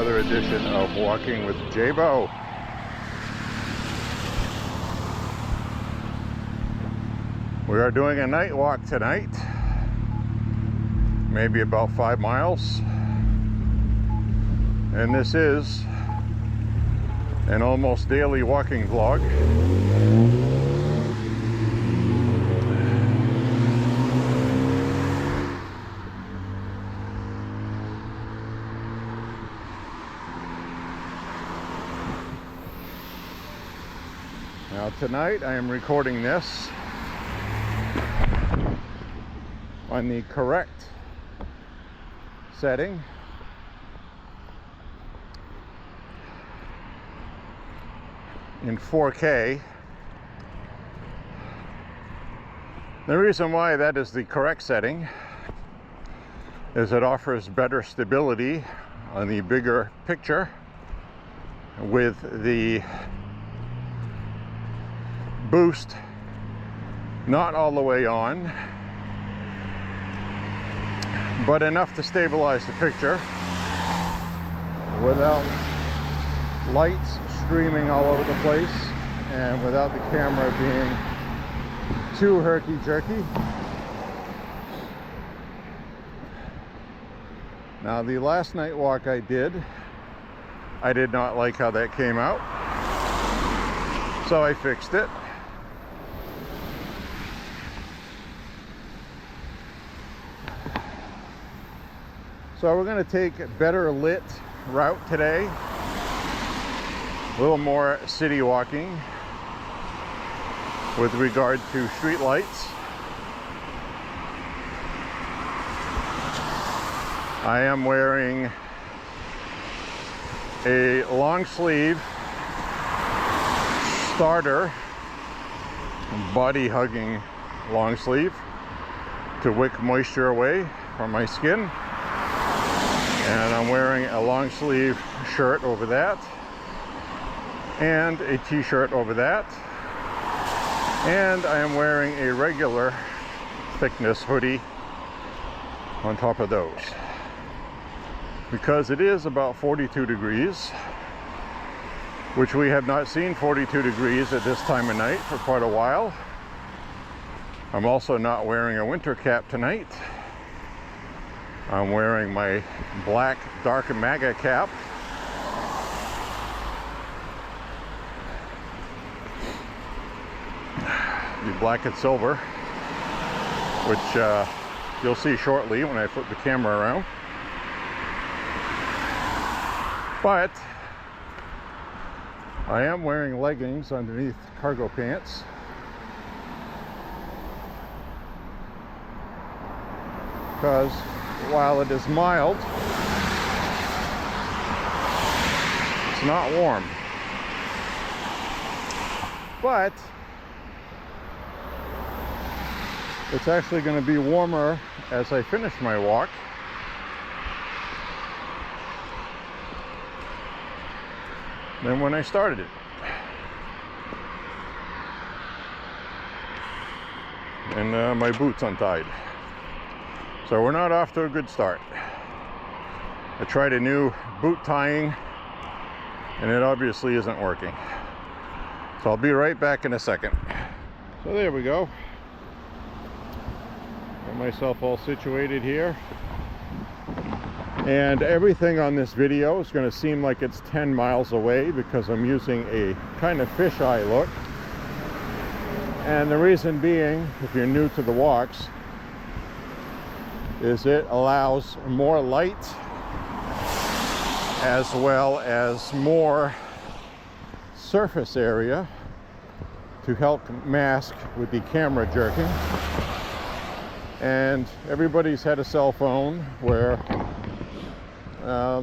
another edition of Walking with J.beau. We are doing a night walk tonight, maybe about 5 miles, and this is an almost daily walking vlog. Now tonight I am recording this on the correct setting. In 4K. The reason why that is the correct setting is it offers better stability on the bigger picture with the boost not all the way on, but enough to stabilize the picture without lights streaming all over the place and without the camera being too herky-jerky. Now, the last night walk I did not like how that came out, so I fixed it. So we're going to take a better lit route today. A little more city walking with regard to street lights. I am wearing a long sleeve starter body hugging long sleeve to wick moisture away from my skin. And I'm wearing a long sleeve shirt over that, and a t-shirt over that, and I am wearing a regular thickness hoodie on top of those, because it is about 42 degrees, which we have not seen 42 degrees at this time of night for quite a while. I'm also not wearing a winter cap tonight. I'm wearing my black dark MAHA cap. The black and silver, which you'll see shortly when I flip the camera around. But I am wearing leggings underneath cargo pants. Because while it is mild, it's not warm. But it's actually going to be warmer as I finish my walk. Than when I started it. And my boots untied. So we're not off to a good start. I tried a new boot tying and it obviously isn't working. So I'll be right back in a second. So there we go. Got myself all situated here. And everything on this video is going to seem like it's 10 miles away because I'm using a kind of fisheye look. And the reason being, if you're new to the walks, is it allows more light as well as more surface area to help mask with the camera jerking. And everybody's had a cell phone where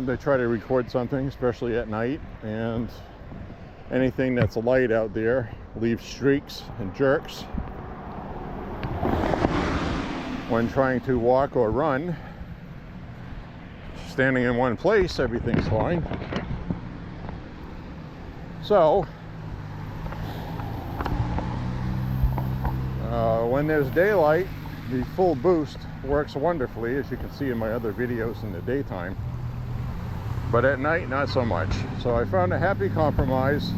they try to record something, especially at night, and anything that's light out there leaves streaks and jerks. When trying to walk or run, standing in one place, everything's fine. So, when there's daylight, the full boost works wonderfully, as you can see in my other videos in the daytime. but at night not so much. So I found a happy compromise,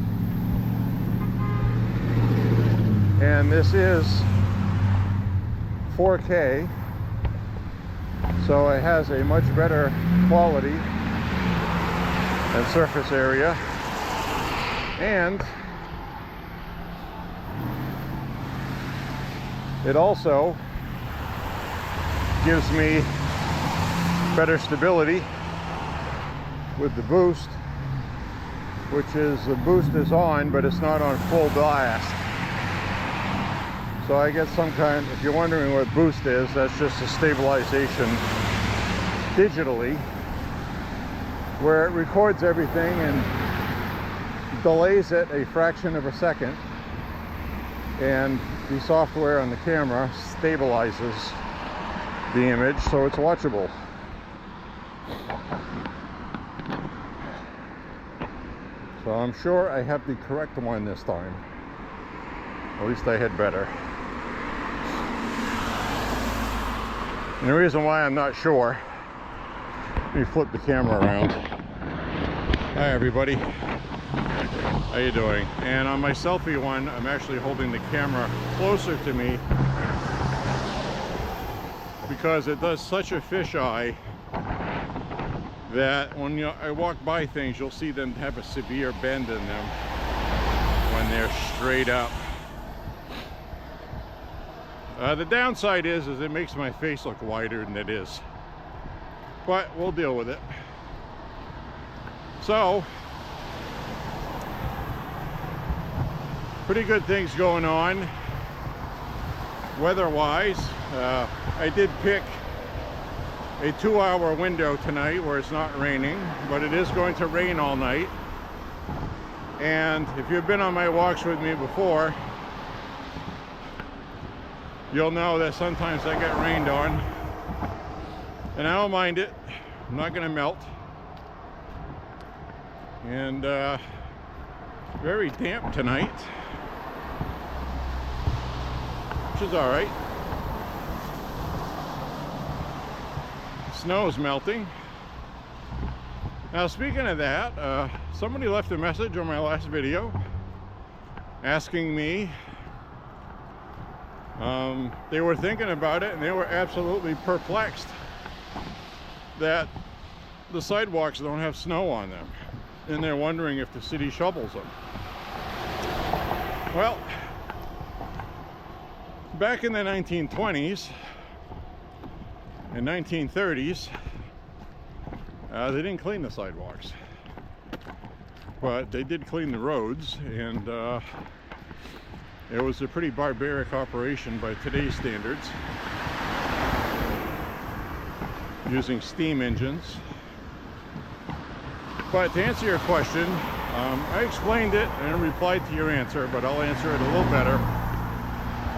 and this is 4K, so it has a much better quality and surface area, and it also gives me better stability with the boost, which is, the boost is on, but it's not on full blast. So I get some kind, if you're wondering what boost is, that's just a stabilization digitally, where it records everything and delays it a fraction of a second, and the software on the camera stabilizes the image so it's watchable. So I'm sure I have the correct one this time. At least I had better. And the reason why I'm not sure, let me flip the camera around. Hi everybody, how you doing? And on my selfie one, I'm actually holding the camera closer to me because it does such a fisheye that when I walk by things, you'll see them have a severe bend in them when they're straight up. The downside is it makes my face look wider than it is, but we'll deal with it. So, pretty good things going on weather-wise. I did pick a 2-hour window tonight where it's not raining, but it is going to rain all night. And if you've been on my walks with me before, you'll know that sometimes I get rained on, and I don't mind it. I'm not going to melt. And very damp tonight, which is all right. Snow's melting. Now, speaking of that, somebody left a message on my last video asking me, they were thinking about it and they were absolutely perplexed that the sidewalks don't have snow on them, and they're wondering if the city shovels them. Well, back in the 1920s and 1930s, they didn't clean the sidewalks, but they did clean the roads, and it was a pretty barbaric operation by today's standards, using steam engines. But to answer your question, I explained it and replied to your answer, but I'll answer it a little better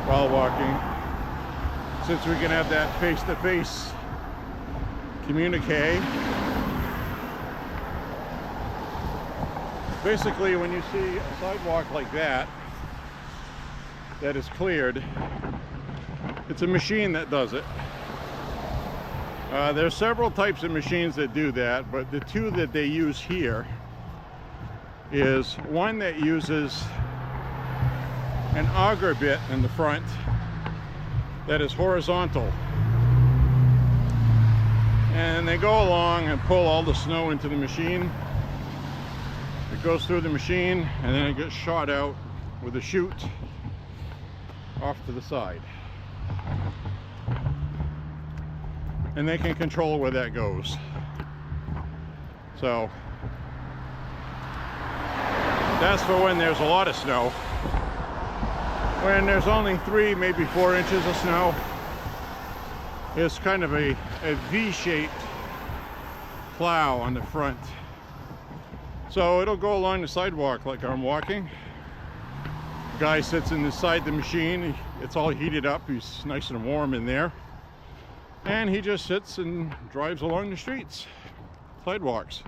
while walking, since we can have that face-to-face communique. Basically, when you see a sidewalk like that is cleared, it's a machine that does it. There's several types of machines that do that, but the two that they use here is one that uses an auger bit in the front that is horizontal, and they go along and pull all the snow into the machine. It goes through the machine and then it gets shot out with a chute off to the side, and they can control where that goes. So that's for when there's a lot of snow. When there's only 3, maybe 4 inches of snow, it's kind of a V-shaped plow on the front. So it'll go along the sidewalk like I'm walking. The guy sits inside the machine. It's all heated up. He's nice and warm in there. And he just sits and drives along the streets, sidewalks.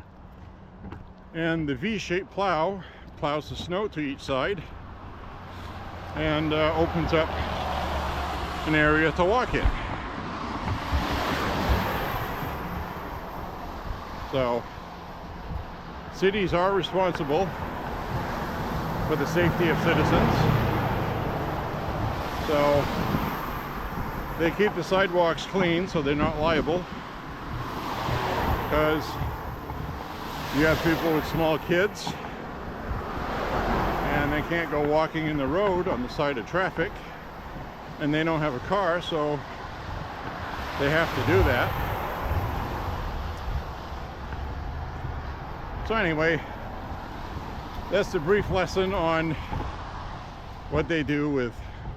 And the V-shaped plow plows the snow to each side and opens up an area to walk in. So cities are responsible for the safety of citizens. So they keep the sidewalks clean so they're not liable, because you have people with small kids and they can't go walking in the road on the side of traffic, and they don't have a car, so they have to do that. So anyway, that's the brief lesson on what they do with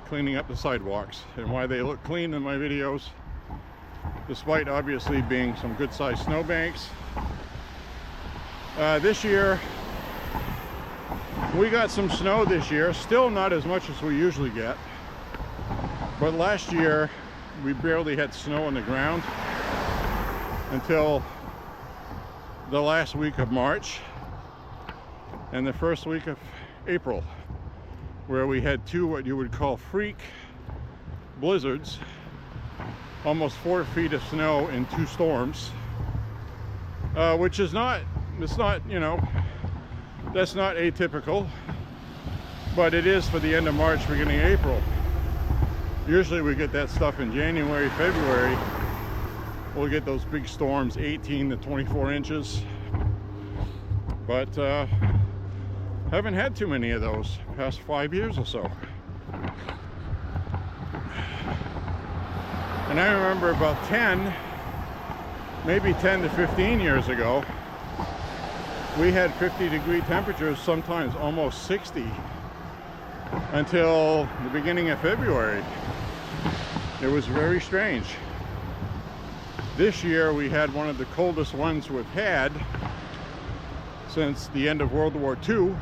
cleaning up the sidewalks and why they look clean in my videos, despite obviously being some good-sized snowbanks. This year we got some snow this year, still not as much as we usually get, but last year we barely had snow on the ground until the last week of March and the first week of April, where we had two what you would call freak blizzards, almost 4 feet of snow in 2 storms, which is not, it's not, you know, that's not atypical, but it is for the end of March, beginning of April. Usually we get that stuff in January, February. We'll get those big storms, 18 to 24 inches, but haven't had too many of those past 5 years or so. And I remember about 10, maybe 10 to 15 years ago, we had 50-degree temperatures, sometimes almost 60, until the beginning of February. It was very strange. This year we had one of the coldest ones we've had since the end of World War II.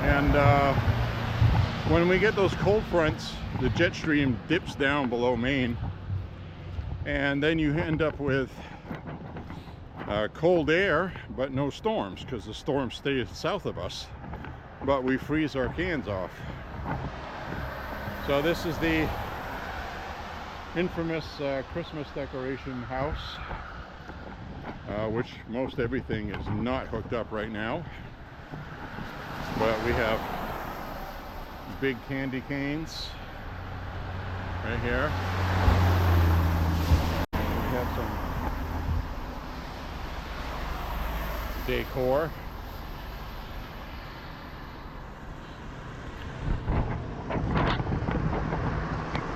And when we get those cold fronts, the jet stream dips down below Maine, and then you end up with cold air but no storms, because the storms stay south of us, but we freeze our cans off. So this is the infamous Christmas decoration house, which most everything is not hooked up right now, but we have big candy canes right here. We have some decor.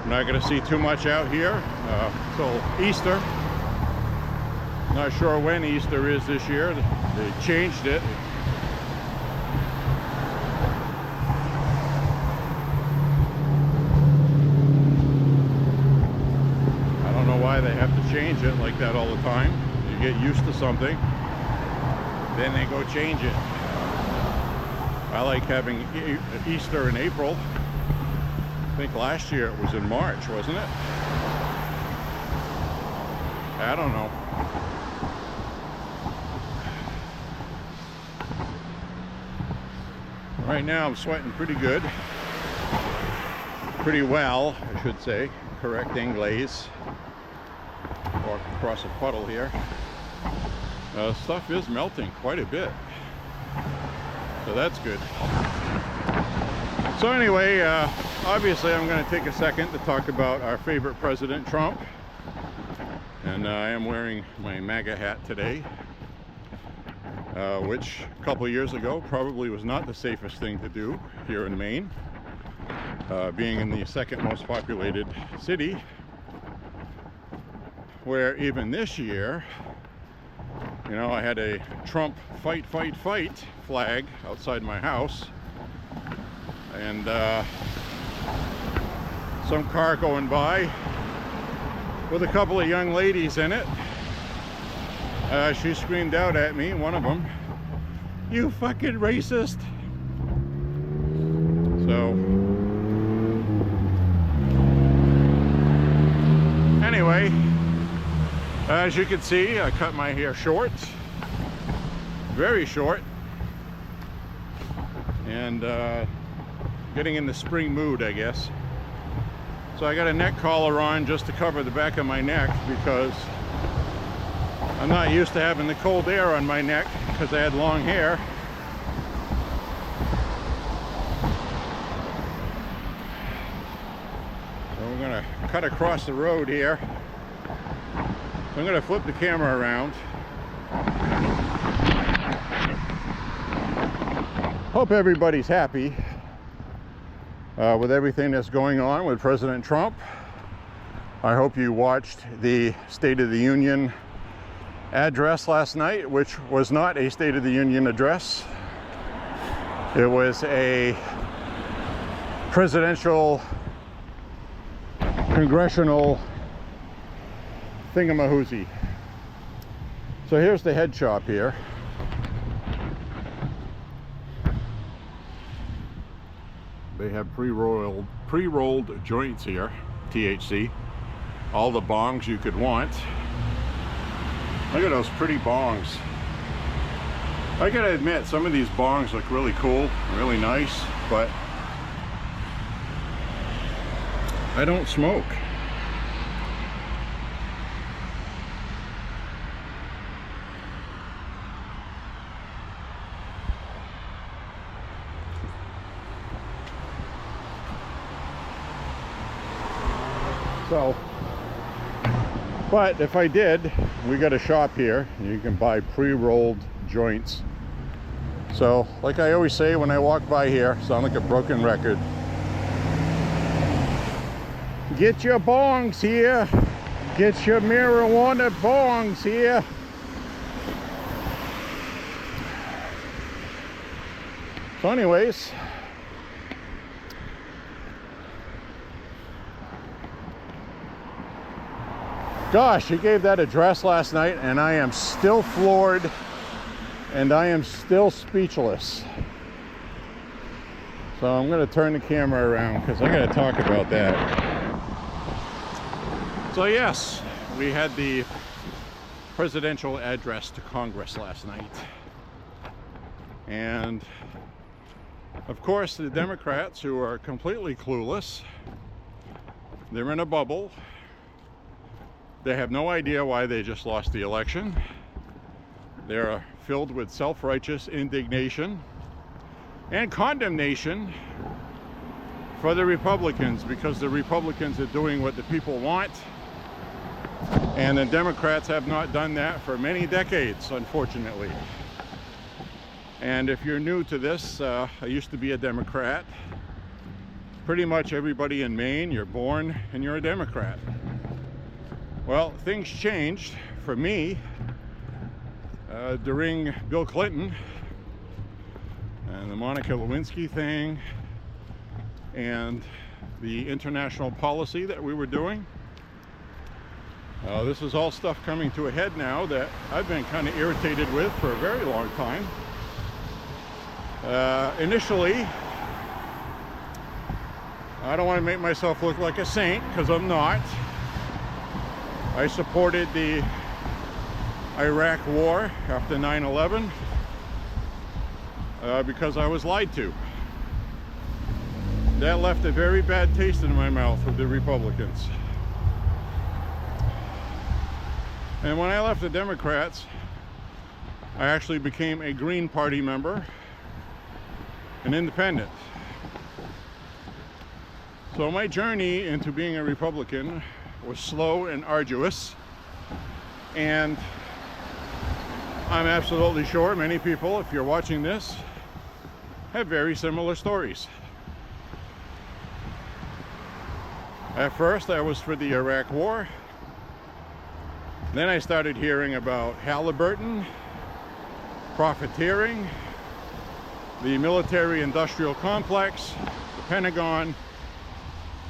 Not going to see too much out here till Easter. Not sure when Easter is this year. They changed it. I don't know why they have to change it like that all the time. You get used to something, then they go change it. I like having Easter in April. I think last year it was in March, wasn't it? I don't know. Right now I'm sweating pretty good. Pretty well, I should say. Correct English. Walk across a puddle here. Stuff is melting quite a bit. So that's good. So anyway, obviously I'm going to take a second to talk about our favorite president, Trump. And I am wearing my MAGA hat today, which a couple of years ago probably was not the safest thing to do here in Maine, being in the second most populated city, where even this year, you know, I had a Trump fight, fight, fight flag outside my house, and some car going by with a couple of young ladies in it. She screamed out at me, one of them, "You fucking racist!" So anyway, as you can see, I cut my hair short, very short, and getting in the spring mood, I guess. So I got a neck collar on just to cover the back of my neck, because I'm not used to having the cold air on my neck because I had long hair. So we're gonna cut across the road here. So I'm gonna flip the camera around. Hope everybody's happy with everything that's going on with President Trump. I hope you watched the State of the Union address last night, which was not a State of the Union address. It was a presidential, congressional thingamahoozy. So here's the head shop here. They have pre-rolled joints here, THC. All the bongs you could want. Look at those pretty bongs. I gotta admit, some of these bongs look really cool, really nice, but I don't smoke. So, but if I did, we got a shop here. You can buy pre-rolled joints. So, like I always say when I walk by here, sound like a broken record. Get your bongs here. Get your marijuana bongs here. So anyways, gosh, he gave that address last night and I am still floored and I am still speechless. So I'm going to turn the camera around because I got to talk about that. So yes, we had the presidential address to Congress last night. And of course the Democrats, who are completely clueless, they're in a bubble. They have no idea why they just lost the election. They're filled with self-righteous indignation and condemnation for the Republicans because the Republicans are doing what the people want. And the Democrats have not done that for many decades, unfortunately. And if you're new to this, I used to be a Democrat. Pretty much everybody in Maine, you're born and you're a Democrat. Well, things changed for me during Bill Clinton and the Monica Lewinsky thing and the international policy that we were doing. This is all stuff coming to a head now that I've been kind of irritated with for a very long time. Initially, I don't want to make myself look like a saint because I'm not. I supported the Iraq war after 9/11 because I was lied to. That left a very bad taste in my mouth with the Republicans. And when I left the Democrats, I actually became a Green Party member, an independent. So my journey into being a Republican was slow and arduous, and I'm absolutely sure many people, if you're watching this, have very similar stories. At first I was for the Iraq war. Then I started hearing about Halliburton, profiteering, the military-industrial complex, the Pentagon,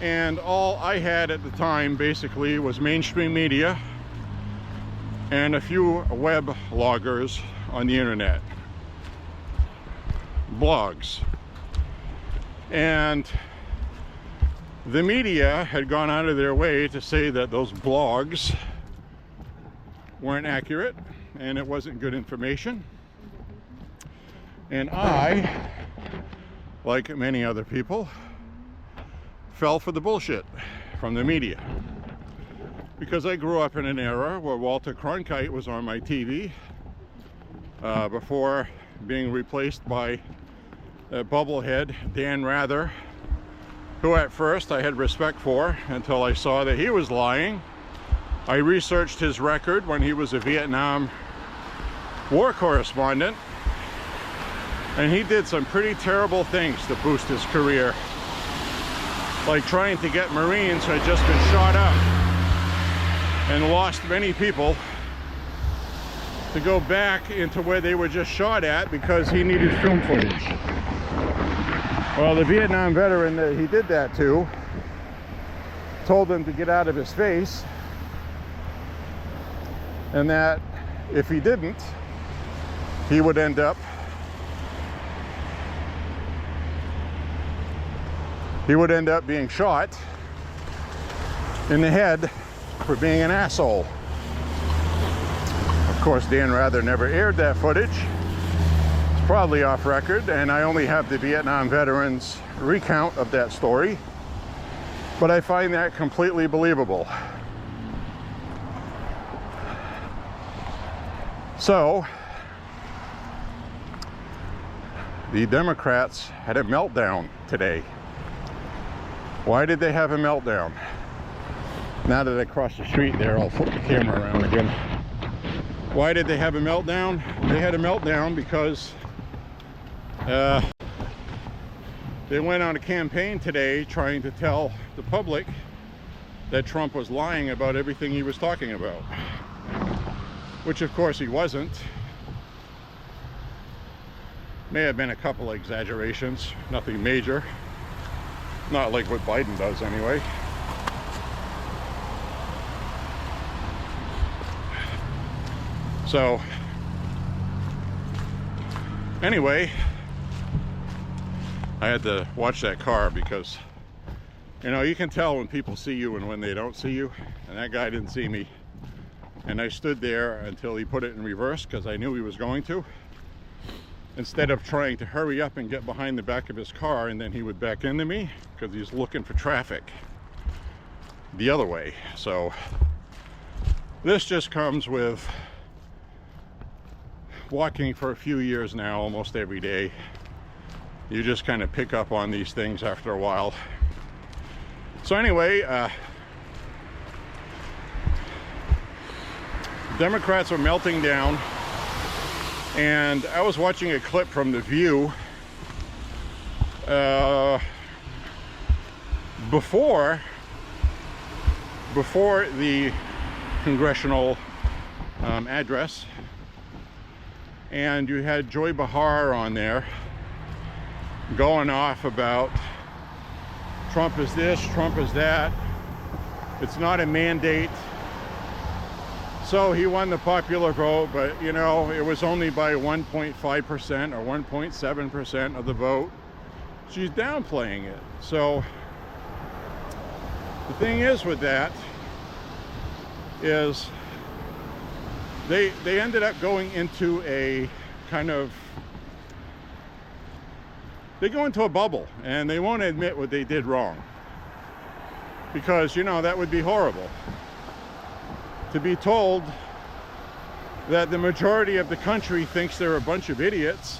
and all I had at the time basically was mainstream media and a few web loggers on the internet, blogs. And the media had gone out of their way to say that those blogs weren't accurate and it wasn't good information. And I, like many other people, fell for the bullshit from the media because I grew up in an era where Walter Cronkite was on my TV before being replaced by bubblehead Dan Rather, who at first I had respect for until I saw that he was lying. I researched his record when he was a Vietnam War correspondent, and he did some pretty terrible things to boost his career, like trying to get Marines who had just been shot up and lost many people to go back into where they were just shot at because he needed film footage. Well, the Vietnam veteran that he did that to told him to get out of his face, and that if he didn't, he would end up being shot in the head for being an asshole. Of course, Dan Rather never aired that footage. It's probably off record, and I only have the Vietnam veterans' recount of that story, but I find that completely believable. So, the Democrats had a meltdown today. Why did they have a meltdown? Now that I crossed the street there, I'll flip the camera around again. Why did they have a meltdown? They had a meltdown because they went on a campaign today trying to tell the public that Trump was lying about everything he was talking about, which of course he wasn't. May have been a couple of exaggerations, nothing major. Not like what Biden does anyway. So, anyway, I had to watch that car because, you know, you can tell when people see you and when they don't see you, and that guy didn't see me. And I stood there until he put it in reverse because I knew he was going to, instead of trying to hurry up and get behind the back of his car, and then he would back into me because he's looking for traffic the other way. So this just comes with walking for a few years now, almost every day. You just kind of pick up on these things after a while. So anyway, Democrats are melting down, and I was watching a clip from The View before the congressional address, and you had J.beau on there going off about Trump is this, Trump is that, it's not a mandate. So he won the popular vote, but you know, it was only by 1.5% or 1.7% of the vote. She's downplaying it. So the thing is with that is they ended up going into a kind of, they go into a bubble and they won't admit what they did wrong, because you know that would be horrible to be told that the majority of the country thinks they're a bunch of idiots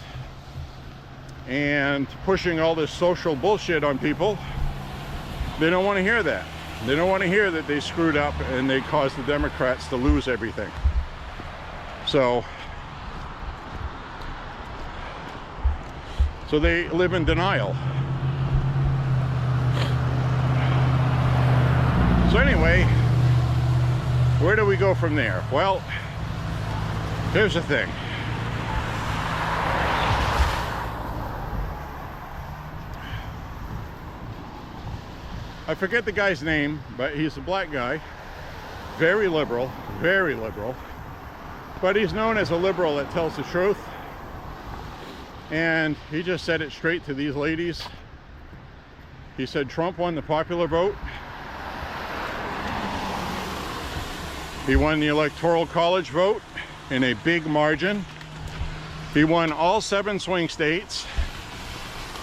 and pushing all this social bullshit on people. They don't want to hear that. They don't want to hear that they screwed up and they caused the Democrats to lose everything. So they live in denial. So anyway, where do we go from there? Well, here's the thing. I forget the guy's name, but he's a black guy, very liberal, but he's known as a liberal that tells the truth. And he just said it straight to these ladies. He said Trump won the popular vote. He won the Electoral College vote in a big margin. He won all 7 swing states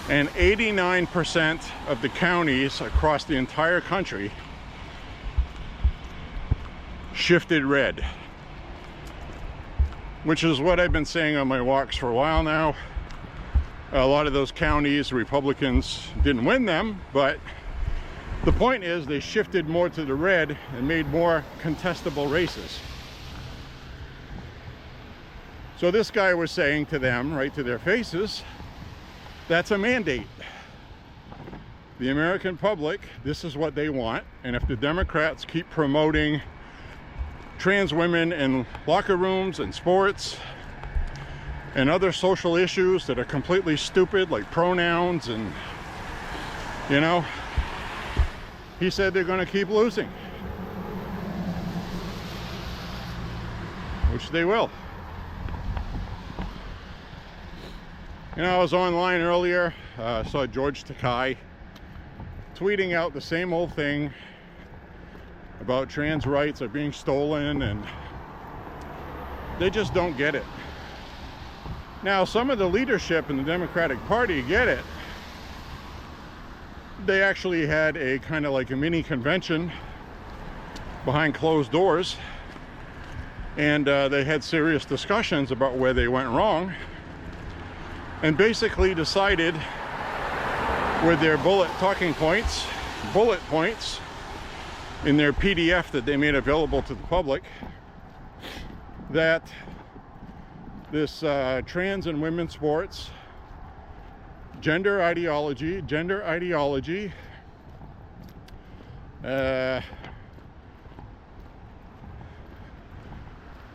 and 89% of the counties across the entire country. shifted red, which is what I've been saying on my walks for a while now. A lot of those counties, Republicans didn't win them, but the point is they shifted more to the red and made more contestable races. So this guy was saying to them, right to their faces, that's a mandate. The American public, this is what they want, and if the Democrats keep promoting trans women in locker rooms and sports and other social issues that are completely stupid, like pronouns and, you know, he said they're going to keep losing, which they will. You know, I was online earlier, saw George Takei tweeting out the same old thing about trans rights are being stolen, and they just don't get it. Now, some of the leadership in the Democratic Party get it. They actually had a kind of like a mini convention behind closed doors, and they had serious discussions about where they went wrong, and basically decided with their bullet points in their PDF that they made available to the public, that this trans and women's sports, gender ideology,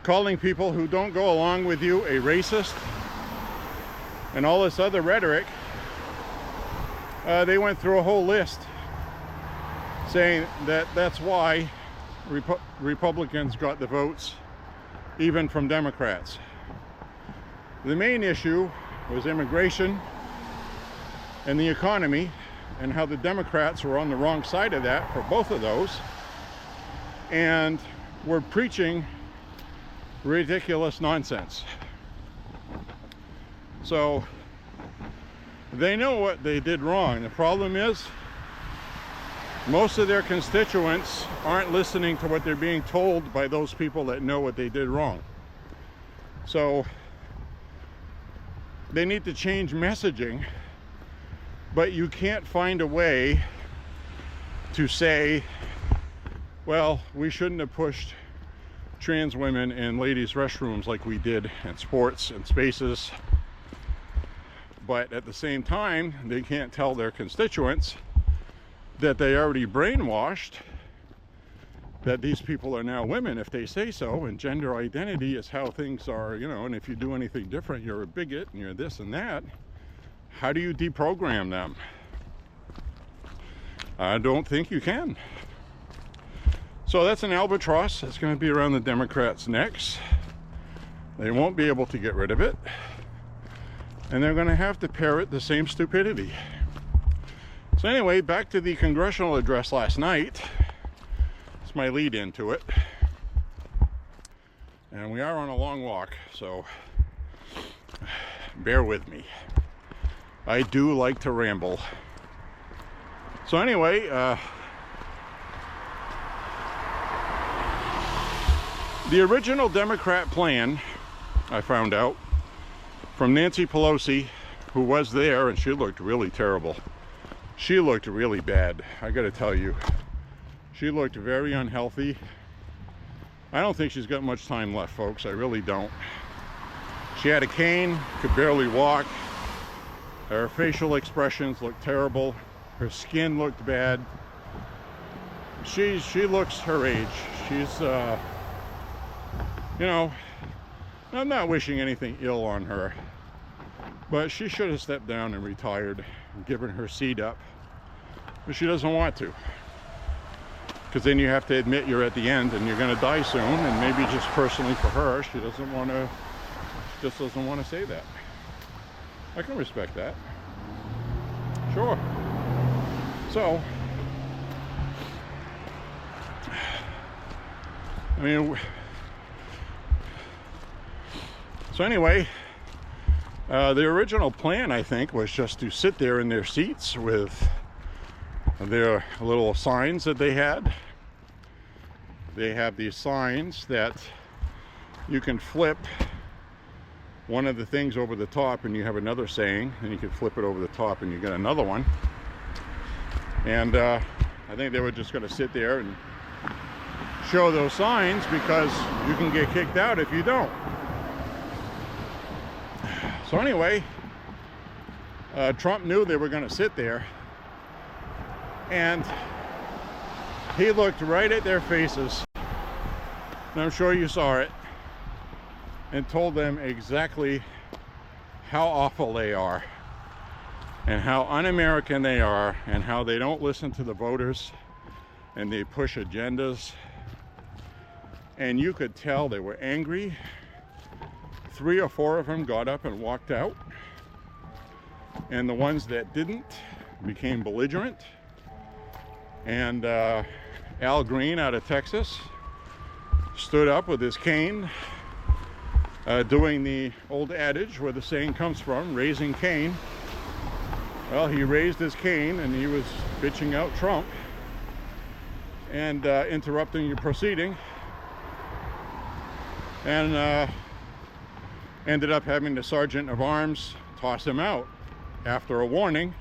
calling people who don't go along with you a racist, and all this other rhetoric. They went through a whole list saying that that's why Republicans got the votes, even from Democrats. The main issue was immigration and the economy, and how the Democrats were on the wrong side of that for both of those, and were preaching ridiculous nonsense. So they know what they did wrong. The problem is most of their constituents aren't listening to what they're being told by those people that know what they did wrong. So they need to change messaging, but you can't find a way to say, well, we shouldn't have pushed trans women in ladies' restrooms like we did in sports and spaces. But at the same time, they can't tell their constituents that they already brainwashed that these people are now women if they say so, and gender identity is how things are, you know, and if you do anything different, you're a bigot and you're this and that. How do you deprogram them? I don't think you can. So that's an albatross that's going to be around the Democrats' necks. They won't be able to get rid of it, and they're going to have to parrot the same stupidity. So anyway, back to the congressional address last night. It's my lead into it. And we are on a long walk, so bear with me. I do like to ramble. So anyway, the original Democrat plan, I found out, from Nancy Pelosi, who was there, and she looked really terrible. She looked really bad, I gotta tell you. She looked very unhealthy. I don't think she's got much time left, folks. I really don't. She had a cane, could barely walk. Her facial expressions looked terrible. Her skin looked bad. She looks her age. She's, you know, I'm not wishing anything ill on her, but she should have stepped down and retired and given her seat up. But she doesn't want to, because then you have to admit you're at the end and you're going to die soon, and maybe just personally for her, she doesn't want to, just doesn't want to say that. I can respect that. Sure. So, I mean, so anyway, the original plan, I think, was just to sit there in their seats with their little signs that they had, they have these signs that you can flip one of the things over the top and you have another saying, and you can flip it over the top and you get another one. And I think they were just going to sit there and show those signs because you can get kicked out if you don't. So anyway, Trump knew they were going to sit there, and he looked right at their faces, and I'm sure you saw it, and told them exactly how awful they are and how un-American they are and how they don't listen to the voters and they push agendas. And you could tell they were angry. 3 or 4 of them got up and walked out, and the ones that didn't became belligerent. And Al Green out of Texas stood up with his cane, doing the old adage where the saying comes from, raising Cain. Well, he raised his cane and he was bitching out Trump and interrupting the proceeding, and ended up having the sergeant of arms toss him out after a warning,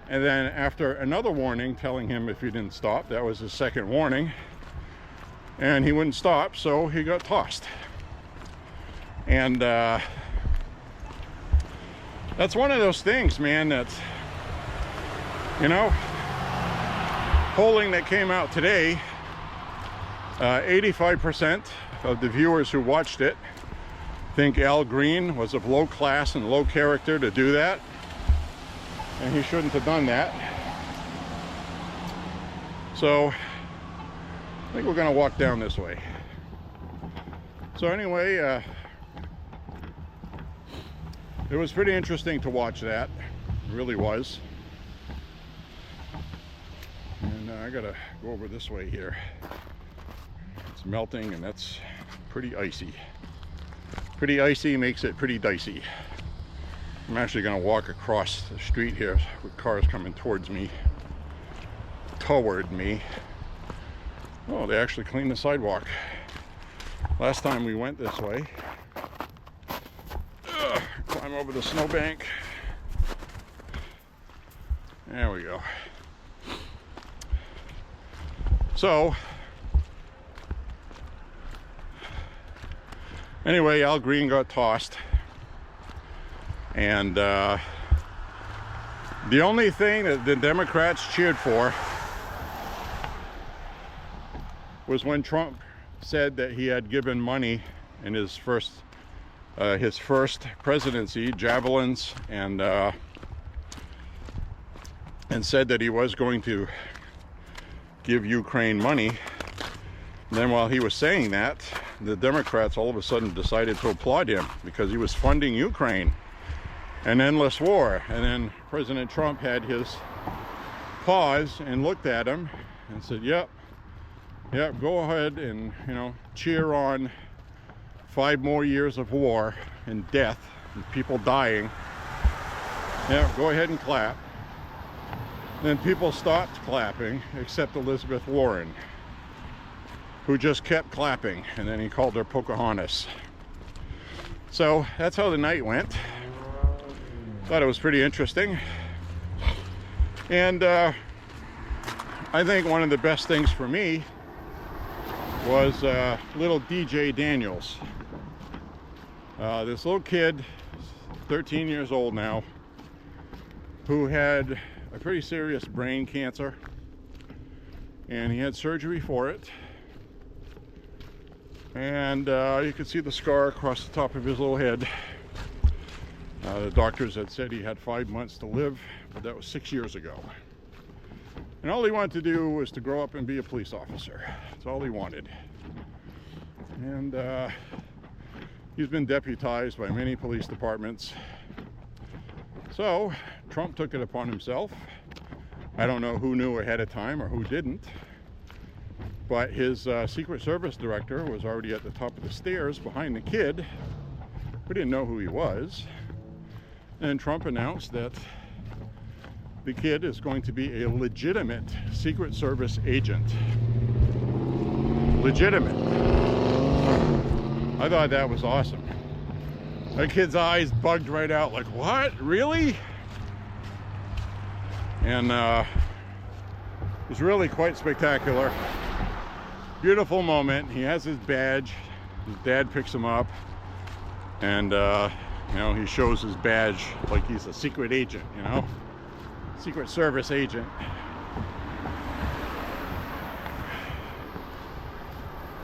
and then after another warning telling him if he didn't stop. That was his second warning, and he wouldn't stop, so he got tossed. And that's one of those things, man, that's, you know, polling that came out today, 85% of the viewers who watched it think Al Green was of low class and low character to do that, and he shouldn't have done that. So I think we're going to walk down this way. So anyway, it was pretty interesting to watch that. It really was. And I gotta go over this way here. It's melting and that's pretty icy. Pretty icy makes it pretty dicey. I'm actually gonna walk across the street here with cars coming towards me. Toward me. Oh, they actually cleaned the sidewalk. Last time we went this way. Climb over the snowbank. There we go. So, anyway, Al Green got tossed. And the only thing that the Democrats cheered for was when Trump said that he had given money in his first presidency, javelins, and said that he was going to give Ukraine money. And then while he was saying that, the Democrats all of a sudden decided to applaud him because he was funding Ukraine, an endless war. And then President Trump had his pause and looked at him and said, yep, go ahead and, you know, cheer on 5 more years of war and death and people dying. Yeah, go ahead and clap. Then people stopped clapping except Elizabeth Warren, who just kept clapping, and then he called her Pocahontas. So that's how the night went. Thought it was pretty interesting. And I think one of the best things for me was little DJ Daniels. This little kid, 13 years old now, who had a pretty serious brain cancer, and he had surgery for it. And you could see the scar across the top of his little head. The doctors had said he had 5 months to live, but that was 6 years ago. And all he wanted to do was to grow up and be a police officer. That's all he wanted. And he's been deputized by many police departments. So Trump took it upon himself. I don't know who knew ahead of time or who didn't, but his Secret Service director was already at the top of the stairs behind the kid. We didn't know who he was. And Trump announced that the kid is going to be a legitimate Secret Service agent. legitimate. I thought that was awesome. That kid's eyes bugged right out, like, what? Really? And it was really quite spectacular. Beautiful moment. He has his badge. His dad picks him up, and you know, he shows his badge like he's a secret agent, you know, Secret Service agent.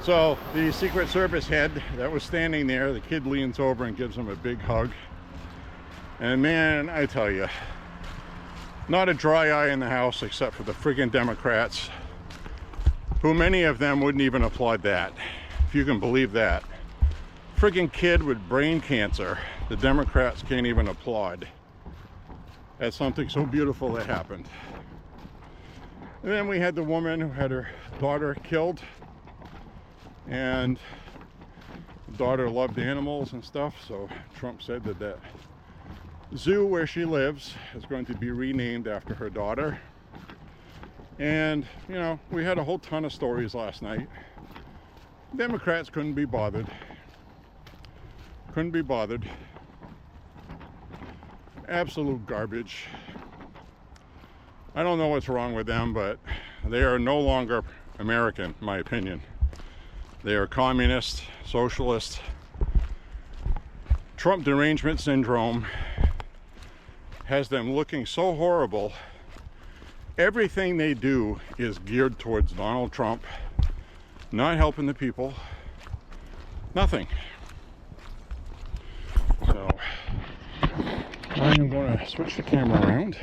So the Secret Service head that was standing there, the kid leans over and gives him a big hug. And man, I tell you, not a dry eye in the house except for the friggin' Democrats, who many of them wouldn't even applaud that, if you can believe that. Friggin' kid with brain cancer, the Democrats can't even applaud at something so beautiful that happened. And then we had the woman who had her daughter killed, and the daughter loved animals and stuff, so Trump said that that zoo where she lives is going to be renamed after her daughter. And you know, we had a whole ton of stories last night. Democrats couldn't be bothered. Couldn't be bothered. Absolute garbage. I don't know what's wrong with them, but they are no longer American, in my opinion. They are communist, socialist. Trump derangement syndrome has them looking so horrible. Everything they do is geared towards Donald Trump, not helping the people. Nothing. So I am going to switch the camera around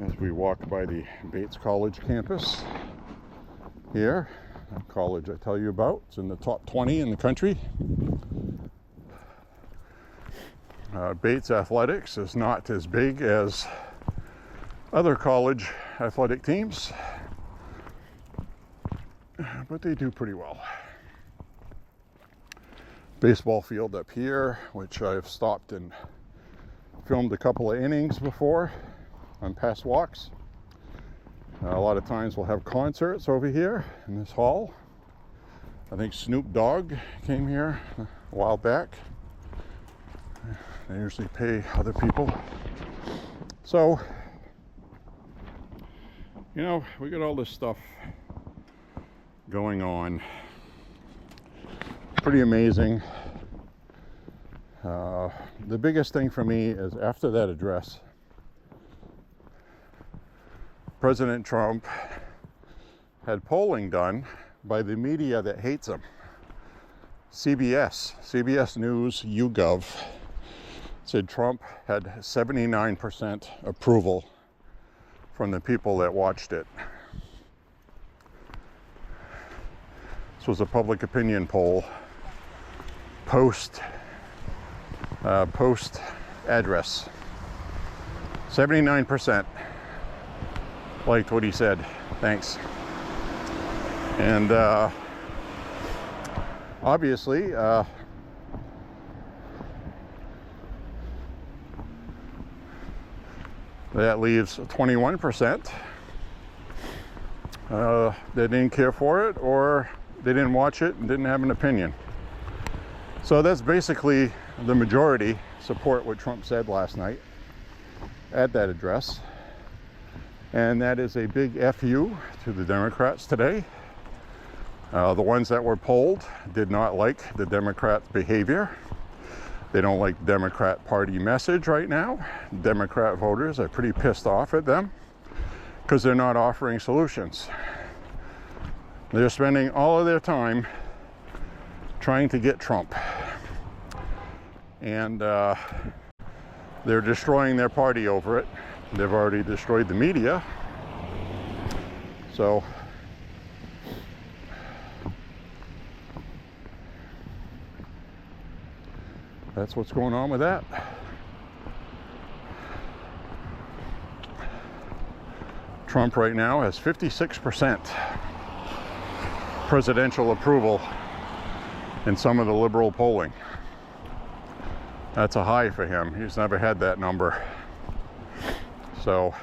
as we walk by the Bates College campus here. A college I tell you about. It's in the top 20 in the country. Bates Athletics is not as big as other college athletic teams, but they do pretty well. Baseball field up here, which I've stopped and filmed a couple of innings before on past walks. A lot of times we'll have concerts over here in this hall. I think Snoop Dogg came here a while back. They usually pay other people. So, you know, we got all this stuff going on. Pretty amazing. The biggest thing for me is after that address, President Trump had polling done by the media that hates him. CBS News, YouGov, said Trump had 79% approval from the people that watched it. This was a public opinion poll post address. 79% liked what he said. Thanks. And obviously that leaves 21% that didn't care for it, or they didn't watch it and didn't have an opinion. So that's basically the majority support what Trump said last night at that address. And that is a big FU to the Democrats today. The ones that were polled did not like the Democrats' behavior. They don't like the Democrat Party message right now. Democrat voters are pretty pissed off at them because they're not offering solutions. They're spending all of their time trying to get Trump. And they're destroying their party over it. They've already destroyed the media. So that's what's going on with that. Trump right now has 56% presidential approval in some of the liberal polling. That's a high for him. He's never had that number. So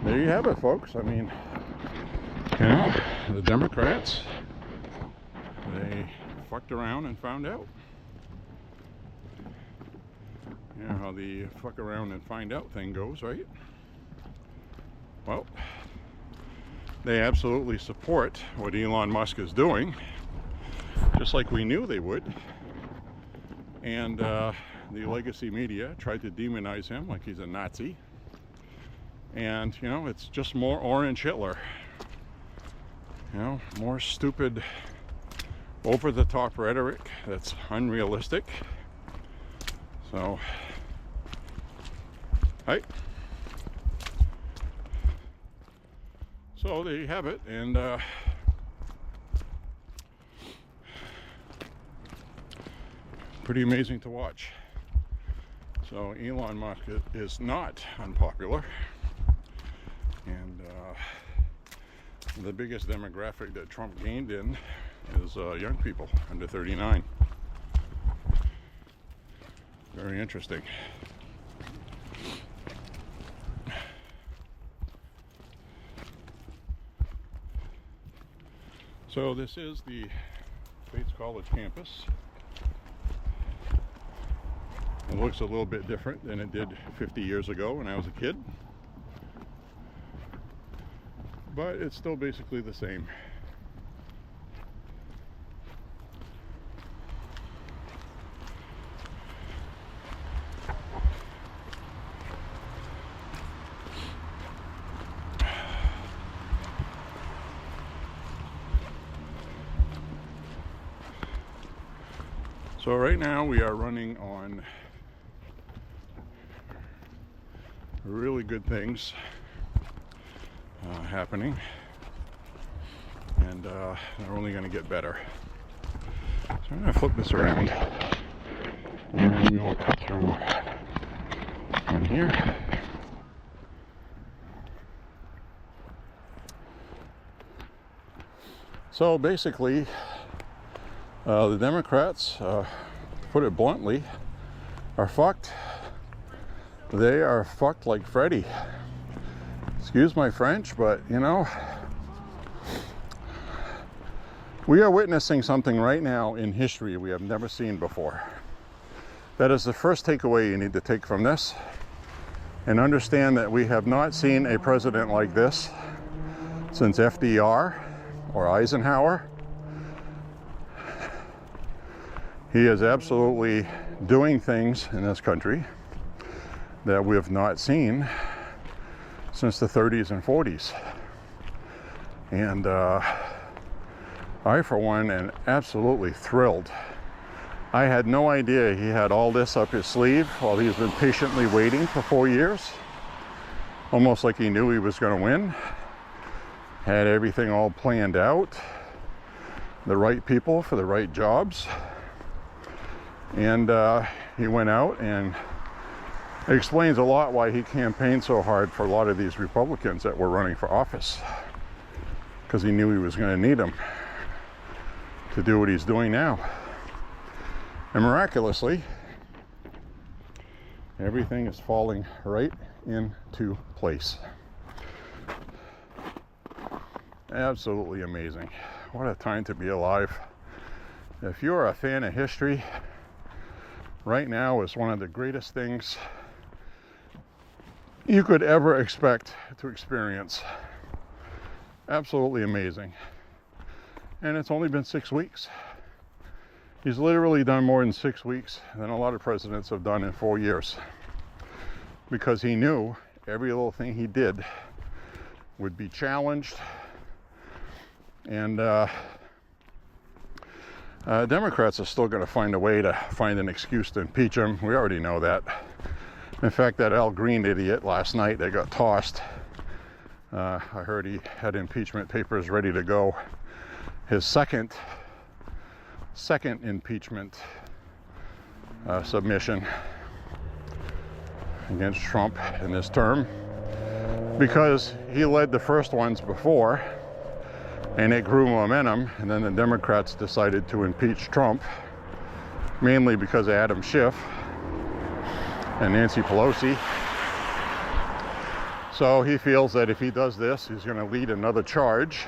there you have it, folks. I mean, You know, the Democrats, they fucked around and found out. You know how the fuck around and find out thing goes, right? Well, they absolutely support what Elon Musk is doing, just like we knew they would. And the legacy media tried to demonize him like he's a Nazi. And, you know, it's just more Orange Hitler. You know, more stupid, over-the-top rhetoric that's unrealistic. So, hi. So there you have it, and pretty amazing to watch. So Elon Musk is not unpopular, and the biggest demographic that Trump gained in is young people under 39. Very interesting. So this is the Bates College campus. It looks a little bit different than it did 50 years ago when I was a kid, but it's still basically the same. So right now we are running on really good things happening, and they're only going to get better. So I'm going to flip this around, and we will cut through on here. So basically, the Democrats, put it bluntly, are fucked. They are fucked like Freddy. Excuse my French, but you know, we are witnessing something right now in history we have never seen before. That is the first takeaway you need to take from this, and understand that we have not seen a president like this since FDR or Eisenhower. He is absolutely doing things in this country that we have not seen since the 30s and 40s. And I, for one, am absolutely thrilled. I had no idea he had all this up his sleeve while he's been patiently waiting for 4 years. Almost like he knew he was going to win. Had everything all planned out. The right people for the right jobs. And he went out, and it explains a lot why he campaigned so hard for a lot of these Republicans that were running for office, because he knew he was going to need them to do what he's doing now. And miraculously, everything is falling right into place. Absolutely amazing. What a time to be alive. If you're a fan of history, right now is one of the greatest things you could ever expect to experience. Absolutely amazing. And it's only been 6 weeks. He's literally done more in 6 weeks than a lot of presidents have done in 4 years. Because he knew every little thing he did would be challenged. And Democrats are still going to find a way to find an excuse to impeach him. We already know that. In fact, that Al Green idiot last night that got tossed, I heard he had impeachment papers ready to go. His second impeachment submission against Trump in this term, because he led the first ones before, and it grew momentum, and then the Democrats decided to impeach Trump, mainly because of Adam Schiff and Nancy Pelosi. So he feels that if he does this, he's going to lead another charge.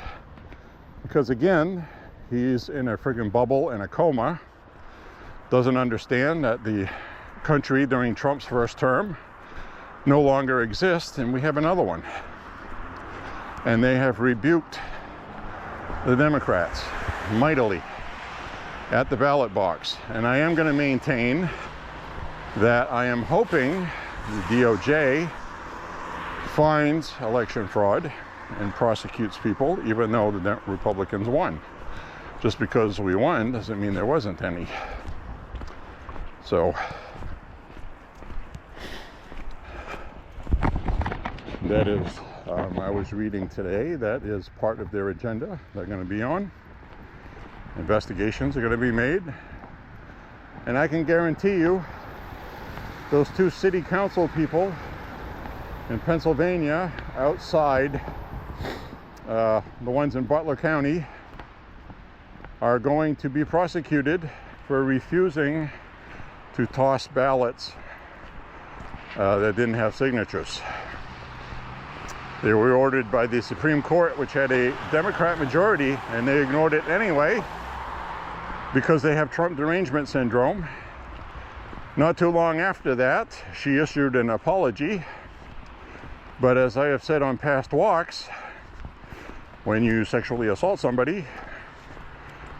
Because again, he's in a friggin' bubble and a coma. Doesn't understand that the country during Trump's first term no longer exists, and we have another one. And they have rebuked the Democrats mightily at the ballot box. And I am going to maintain that I am hoping the DOJ finds election fraud and prosecutes people, even though the Republicans won. Just because we won doesn't mean there wasn't any. So that is, I was reading today, that is part of their agenda they're going to be on. Investigations are going to be made. And I can guarantee you, those two city council people in Pennsylvania outside, the ones in Butler County, are going to be prosecuted for refusing to toss ballots that didn't have signatures. They were ordered by the Supreme Court, which had a Democrat majority, and they ignored it anyway because they have Trump derangement syndrome. Not too long after that, she issued an apology. But as I have said on past walks, when you sexually assault somebody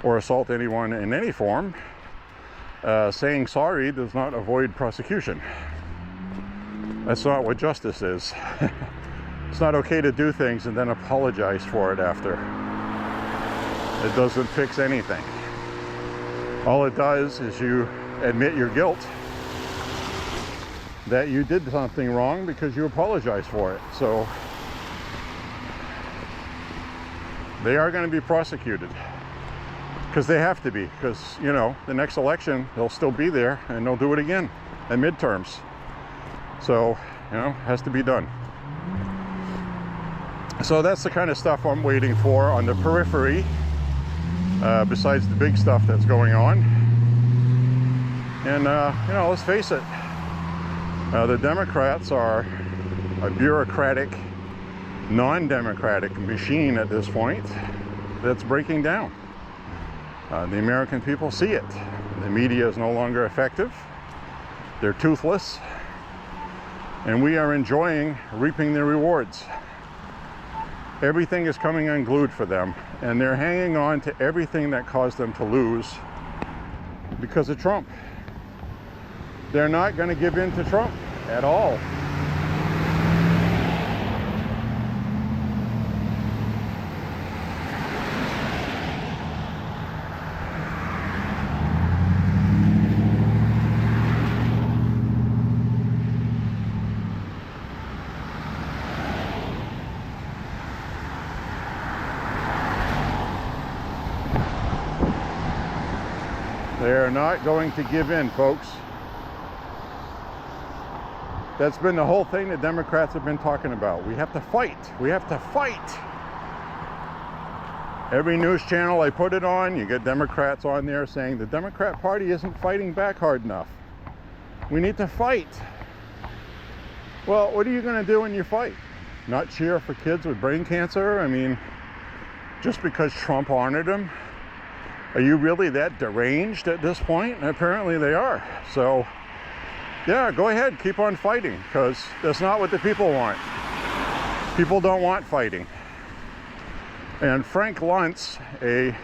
or assault anyone in any form, saying sorry does not avoid prosecution. That's not what justice is. It's not okay to do things and then apologize for it after. It doesn't fix anything. All it does is you admit your guilt, that you did something wrong because you apologize for it. So they are going to be prosecuted because they have to be, because, you know, the next election they'll still be there and they'll do it again at midterms. So, you know, it has to be done. So that's the kind of stuff I'm waiting for on the periphery, besides the big stuff that's going on. And, you know, let's face it, the Democrats are a bureaucratic, non-democratic machine at this point that's breaking down. The American people see it. The media is no longer effective. They're toothless. And we are enjoying reaping the rewards. Everything is coming unglued for them, and they're hanging on to everything that caused them to lose because of Trump. They're not going to give in to Trump at all. They're not going to give in, folks. That's been the whole thing the Democrats have been talking about. We have to fight. We have to fight. Every news channel I put it on, you get Democrats on there saying the Democrat Party isn't fighting back hard enough. We need to fight. Well, what are you going to do when you fight? Not cheer for kids with brain cancer? I mean, just because Trump honored them? Are you really that deranged at this point? Apparently they are. So, yeah, go ahead, keep on fighting, because that's not what the people want. People don't want fighting. And Frank Luntz, a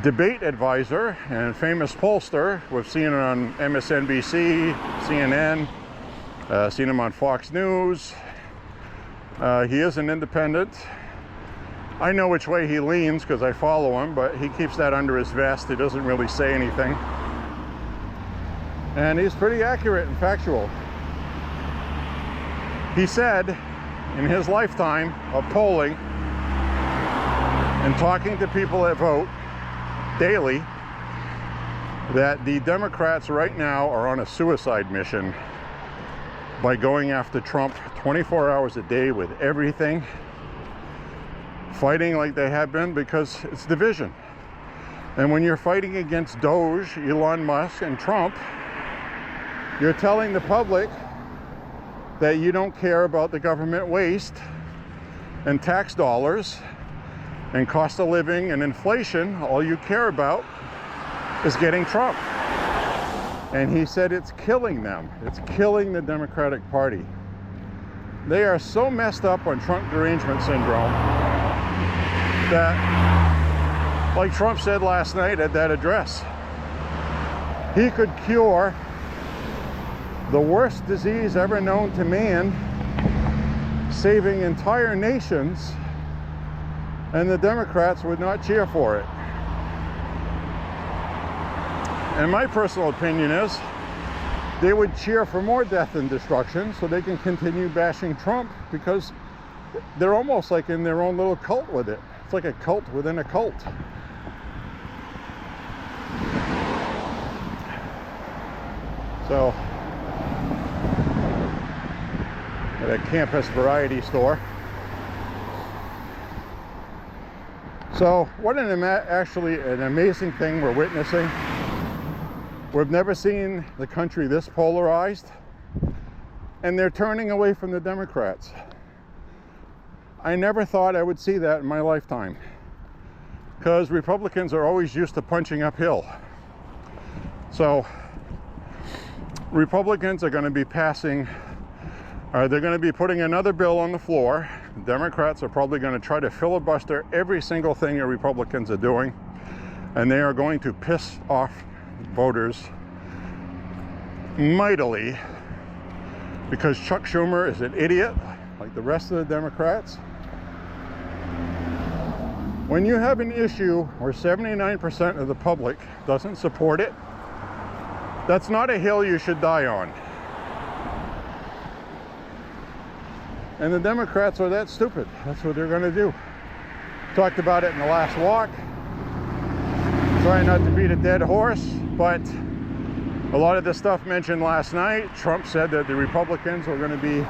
debate advisor and famous pollster, we've seen it on MSNBC, CNN, seen him on Fox News. He is an independent. I know which way he leans because I follow him, but he keeps that under his vest. He doesn't really say anything. And he's pretty accurate and factual. He said in his lifetime of polling and talking to people that vote daily that the Democrats right now are on a suicide mission by going after Trump 24 hours a day with everything, fighting like they have been, because it's division. And when you're fighting against Doge, Elon Musk, and Trump, you're telling the public that you don't care about the government waste and tax dollars and cost of living and inflation. All you care about is getting Trump. And he said it's killing them. It's killing the Democratic Party. They are so messed up on Trump derangement syndrome that, like Trump said last night at that address, he could cure the worst disease ever known to man, saving entire nations, and the Democrats would not cheer for it. And my personal opinion is they would cheer for more death and destruction so they can continue bashing Trump, because they're almost like in their own little cult with it. It's like a cult within a cult. So, at a campus variety store. So, what actually an amazing thing we're witnessing. We've never seen the country this polarized, and they're turning away from the Democrats. I never thought I would see that in my lifetime, because Republicans are always used to punching uphill. So Republicans are going to be they're going to be putting another bill on the floor. Democrats are probably going to try to filibuster every single thing the Republicans are doing, and they are going to piss off voters mightily, because Chuck Schumer is an idiot like the rest of the Democrats. When you have an issue where 79% of the public doesn't support it, that's not a hill you should die on. And the Democrats are that stupid. That's what they're going to do. Talked about it in the last walk. Trying not to beat a dead horse, but a lot of the stuff mentioned last night, Trump said that the Republicans are going to be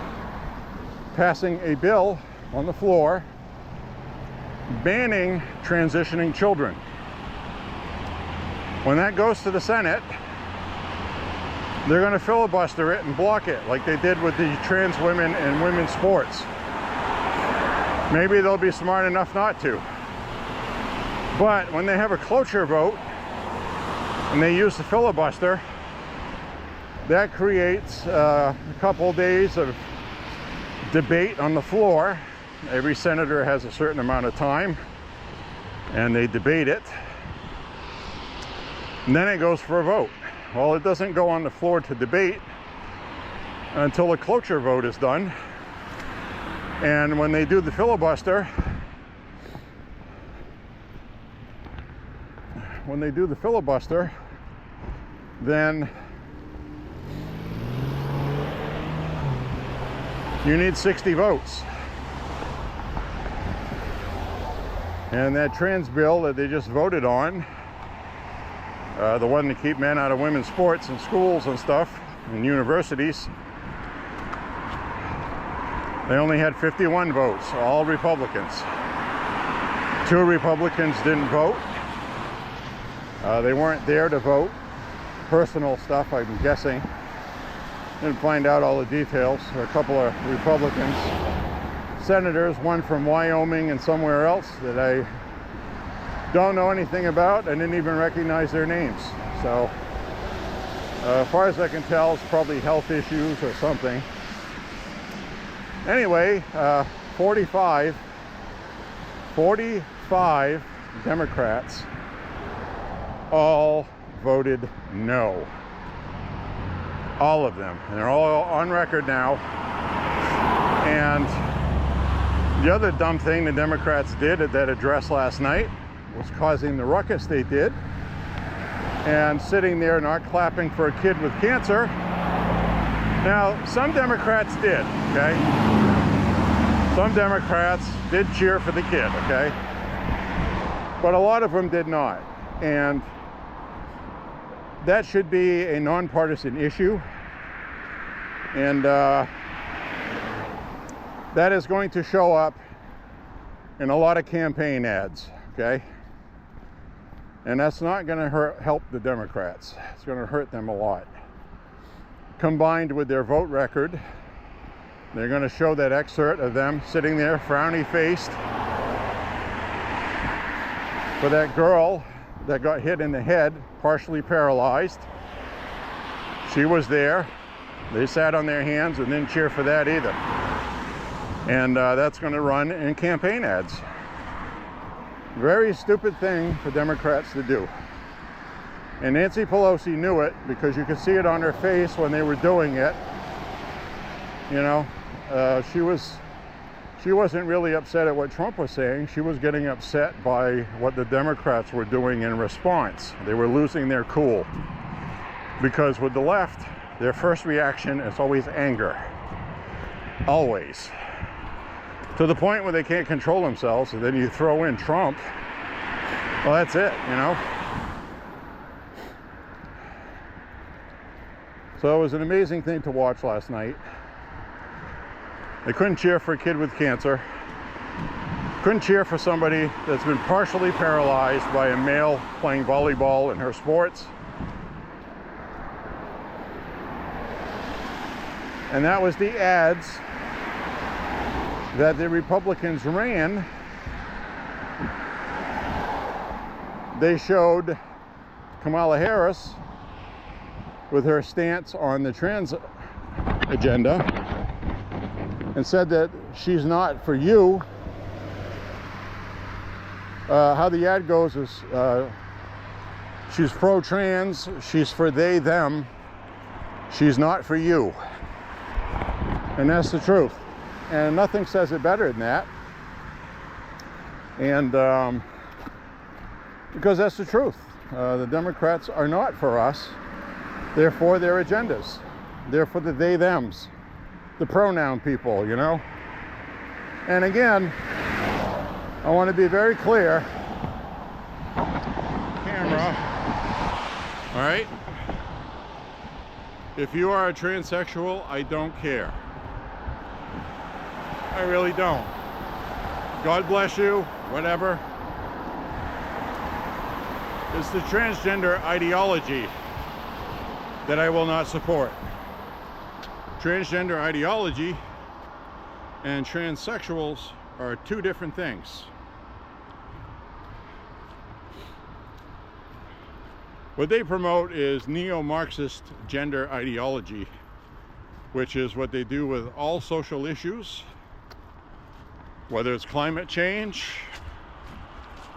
passing a bill on the floor banning transitioning children. When that goes to the Senate, they're going to filibuster it and block it like they did with the trans women and women's sports. Maybe they'll be smart enough not to. But when they have a cloture vote and they use the filibuster, that creates a couple days of debate on the floor. Every senator has a certain amount of time, and they debate it. And then it goes for a vote. Well, it doesn't go on the floor to debate until the cloture vote is done. And when they do the filibuster, then you need 60 votes. And that trans bill that they just voted on, the one to keep men out of women's sports and schools and stuff, and universities, they only had 51 votes, all Republicans. 2 Republicans didn't vote. They weren't there to vote. Personal stuff, I'm guessing. Didn't find out all the details. There are a couple of Republicans, senators, one from Wyoming and somewhere else that I don't know anything about. I didn't even recognize their names. So, as far as I can tell, it's probably health issues or something. Anyway, 45 Democrats all voted no. All of them. And they're all on record now. And the other dumb thing the Democrats did at that address last night was causing the ruckus they did, and sitting there not clapping for a kid with cancer. Now, some Democrats did, okay? Some Democrats did cheer for the kid, okay? But a lot of them did not. And that should be a nonpartisan issue. And that is going to show up in a lot of campaign ads, okay? And that's not going to help the Democrats. It's going to hurt them a lot. Combined with their vote record, They're going to show that excerpt of them sitting there frowny-faced for that girl that got hit in the head, partially paralyzed. She was there. They sat on their hands and didn't cheer for that either. And that's going to run in campaign ads. Very stupid thing for Democrats to do. And Nancy Pelosi knew it, because you could see it on her face when they were doing it. You know, she wasn't really upset at what Trump was saying. She was getting upset by what the Democrats were doing in response. They were losing their cool. Because with the left, their first reaction is always anger. Always. To the point where they can't control themselves, and then you throw in Trump. Well, that's it, you know. So it was an amazing thing to watch last night. They couldn't cheer for a kid with cancer. Couldn't cheer for somebody that's been partially paralyzed by a male playing volleyball in her sports. And that was the ads that the Republicans ran. They showed Kamala Harris with her stance on the trans agenda and said that she's not for you. How the ad goes is she's pro-trans, she's for they, them, she's not for you. And that's the truth. And nothing says it better than that. And because that's the truth. The Democrats are not for us. They're for their agendas. They're for the they, thems, the pronoun people, you know. And again, I want to be very clear. Camera. All right. If you are a transsexual, I don't care. I really don't. God bless you, whatever. It's the transgender ideology that I will not support. Transgender ideology and transsexuals are two different things. What they promote is neo-Marxist gender ideology, which is what they do with all social issues, whether it's climate change.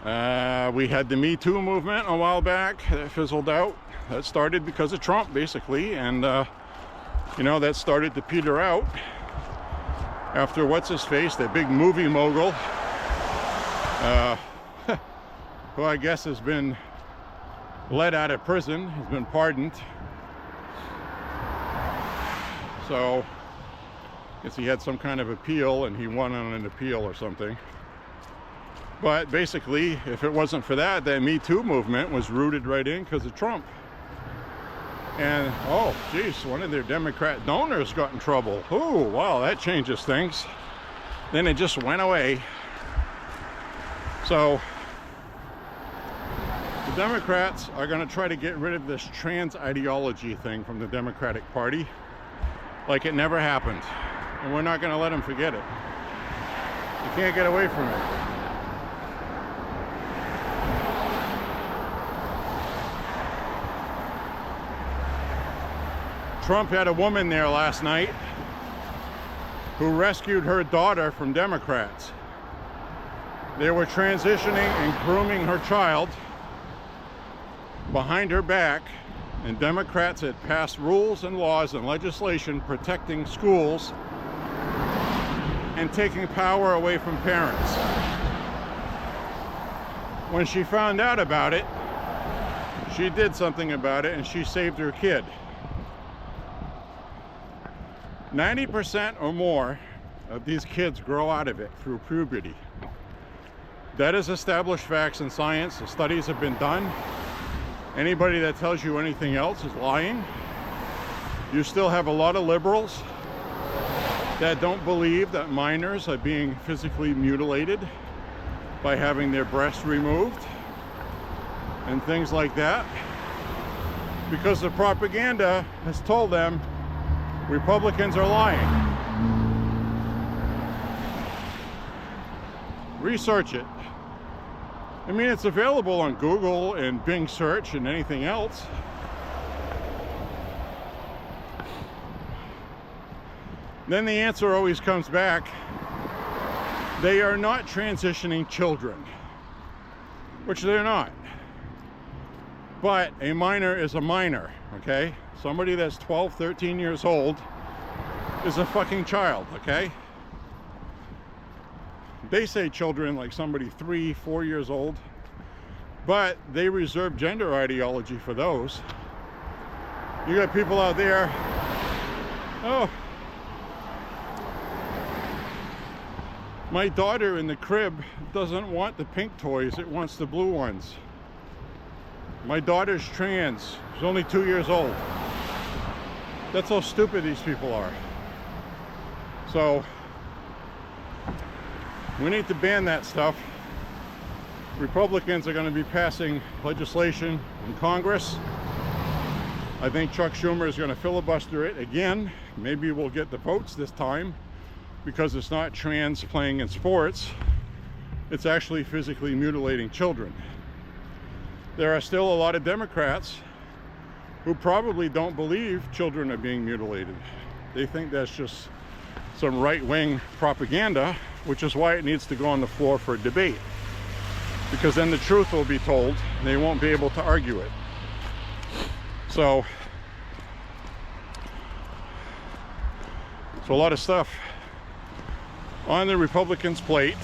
We had the Me Too movement a while back that fizzled out. That started because of Trump, basically, and you know, that started to peter out after what's-his-face, that big movie mogul, who I guess has been let out of prison, has been pardoned. So, I guess he had some kind of appeal and he won on an appeal or something. But basically, if it wasn't for that, the Me Too movement was rooted right in because of Trump. And, oh, geez, one of their Democrat donors got in trouble. Oh, wow, that changes things. Then it just went away. So, the Democrats are going to try to get rid of this trans ideology thing from the Democratic Party like it never happened. And we're not going to let them forget it. You can't get away from it. Trump had a woman there last night who rescued her daughter from Democrats. They were transitioning and grooming her child behind her back, and Democrats had passed rules and laws and legislation protecting schools and taking power away from parents. When she found out about it, she did something about it and she saved her kid. 90% or more of these kids grow out of it through puberty. That is established facts in science. The studies have been done. Anybody that tells you anything else is lying. You still have a lot of liberals that don't believe that minors are being physically mutilated by having their breasts removed and things like that, because the propaganda has told them Republicans are lying. Research it. I mean, it's available on Google and Bing search and anything else. Then the answer always comes back, they are not transitioning children, which they're not. But a minor is a minor, okay? Somebody that's 12, 13 years old is a fucking child, okay? They say children like somebody 3, 4 years old, but they reserve gender ideology for those. You got people out there, oh, my daughter in the crib doesn't want the pink toys, it wants the blue ones. My daughter's trans, she's only 2 years old. That's how stupid these people are. So, we need to ban that stuff. Republicans are going to be passing legislation in Congress. I think Chuck Schumer is going to filibuster it again. Maybe we'll get the votes this time, because it's not trans playing in sports. It's actually physically mutilating children. There are still a lot of Democrats who probably don't believe children are being mutilated. They think that's just some right-wing propaganda, which is why it needs to go on the floor for a debate. Because then the truth will be told, and they won't be able to argue it. So a lot of stuff on the Republicans' plate,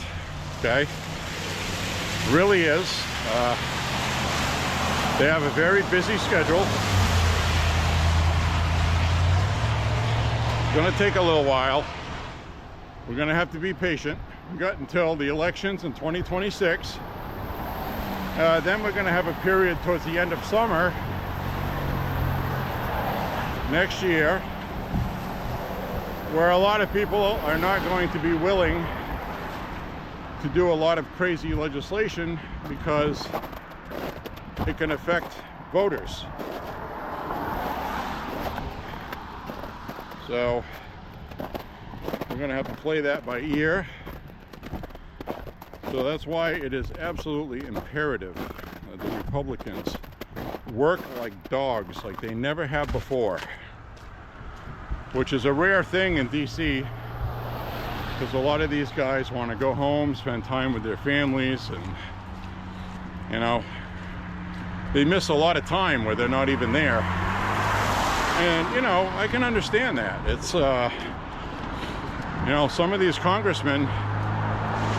okay? Really is. They have a very busy schedule. It's going to take a little while. We're going to have to be patient. We've got until the elections in 2026. Then we're going to have a period towards the end of summer next year where a lot of people are not going to be willing to do a lot of crazy legislation because it can affect voters. So we're going to have to play that by ear. So that's why it is absolutely imperative that the Republicans work like dogs, like they never have before, which is a rare thing in DC, because a lot of these guys want to go home, spend time with their families, and you know, they miss a lot of time where they're not even there. And you know, I can understand that. It's you know, some of these congressmen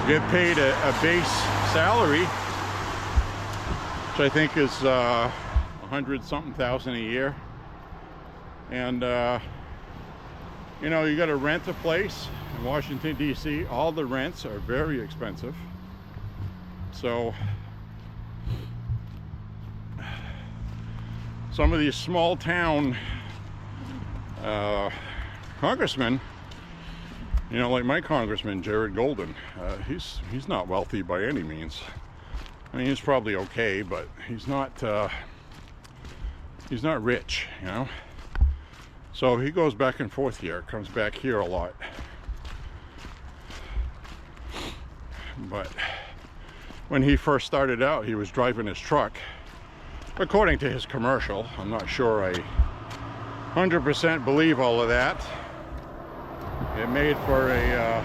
get paid a base salary, which I think is $100-something thousand a year, and you know, you got to rent a place in Washington D.C. All the rents are very expensive. So some of these small town congressmen, you know, like my congressman Jared Golden, he's not wealthy by any means. I mean, he's probably okay, but he's not rich, you know. So he goes back and forth here, comes back here a lot. But when he first started out, he was driving his truck, according to his commercial. I'm not sure I 100% believe all of that. It made for a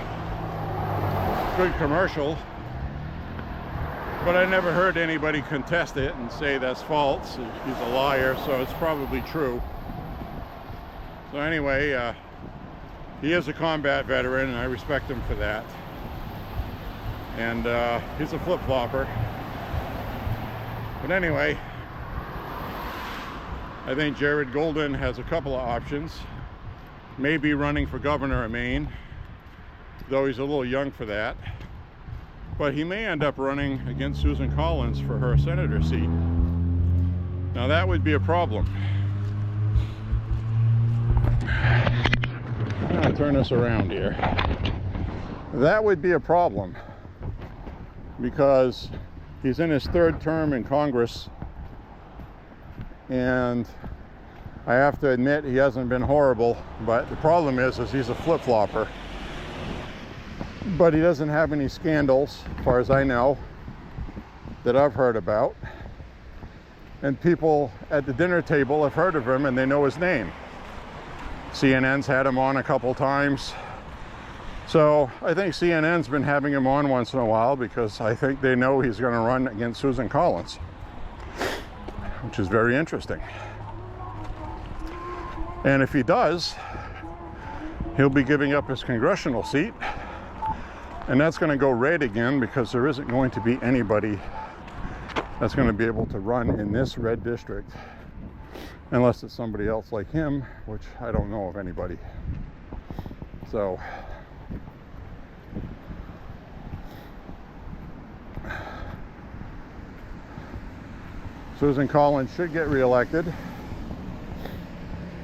good commercial, but I never heard anybody contest it and say that's false. He's a liar, so it's probably true. So anyway, he is a combat veteran, and I respect him for that. And he's a flip-flopper. But anyway, I think Jared Golden has a couple of options. Maybe running for governor of Maine, though he's a little young for that. But he may end up running against Susan Collins for her senator seat. Now that would be a problem. I'm going to turn this around here. That would be a problem, because he's in his third term in Congress, and I have to admit he hasn't been horrible, but the problem is he's a flip-flopper. but he doesn't have any scandals, as far as I know, that I've heard about. And people at the dinner table have heard of him and they know his name. CNN's had him on a couple times. So I think CNN's been having him on once in a while because I think they know he's going to run against Susan Collins, which is very interesting. And if he does, he'll be giving up his congressional seat, and that's going to go red again because there isn't going to be anybody that's going to be able to run in this red district unless it's somebody else like him, which I don't know of anybody. So Susan Collins should get reelected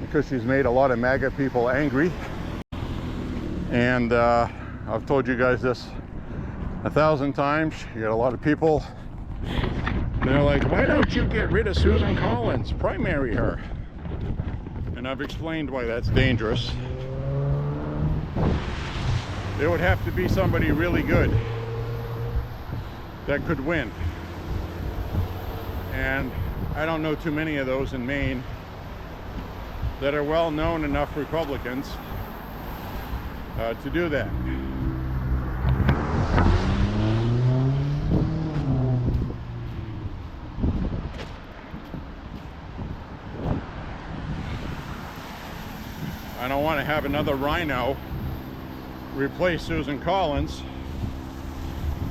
because she's made a lot of MAGA people angry. And I've told you guys this 1,000 times. You got a lot of people, they're like, why don't you get rid of Susan Collins? Primary her. And I've explained why that's dangerous. It would have to be somebody really good that could win. And I don't know too many of those in Maine that are well-known enough Republicans to do that. I don't want to have another rhino replace Susan Collins,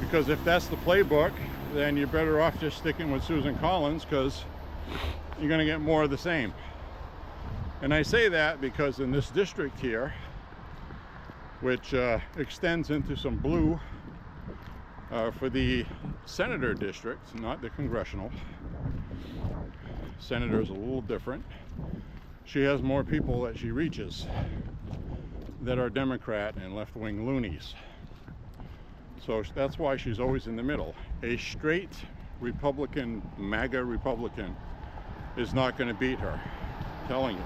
because if that's the playbook, then you're better off just sticking with Susan Collins, because you're going to get more of the same. And I say that because in this district here, which extends into some blue for the senator district, not the congressional. Senator is a little different. She has more people that she reaches that are Democrat and left-wing loonies. So that's why she's always in the middle. A straight Republican, MAGA Republican, is not going to beat her. I'm telling you.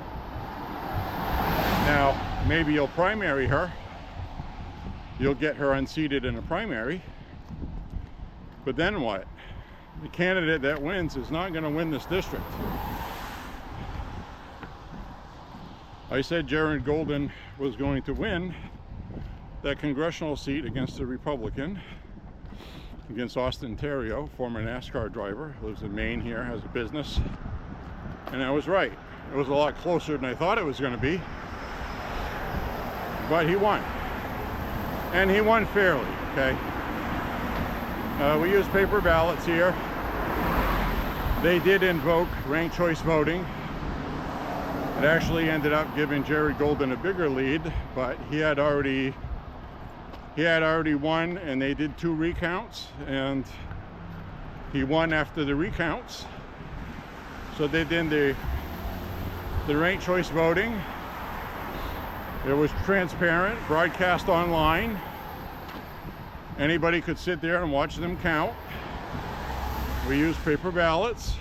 Now, maybe you'll primary her. You'll get her unseated in a primary. But then what? The candidate that wins is not going to win this district. I said Jared Golden was going to win that congressional seat against a Republican, against Austin Terrio, former NASCAR driver, lives in Maine here, has a business. And I was right. It was a lot closer than I thought it was going to be. But he won. And he won fairly, okay? We use paper ballots here. They did invoke ranked choice voting. It actually ended up giving Jared Golden a bigger lead, but he had already won, and they did 2 recounts, and he won after the recounts. So they did the ranked choice voting. It was transparent, broadcast online. Anybody could sit there and watch them count. We used paper ballots.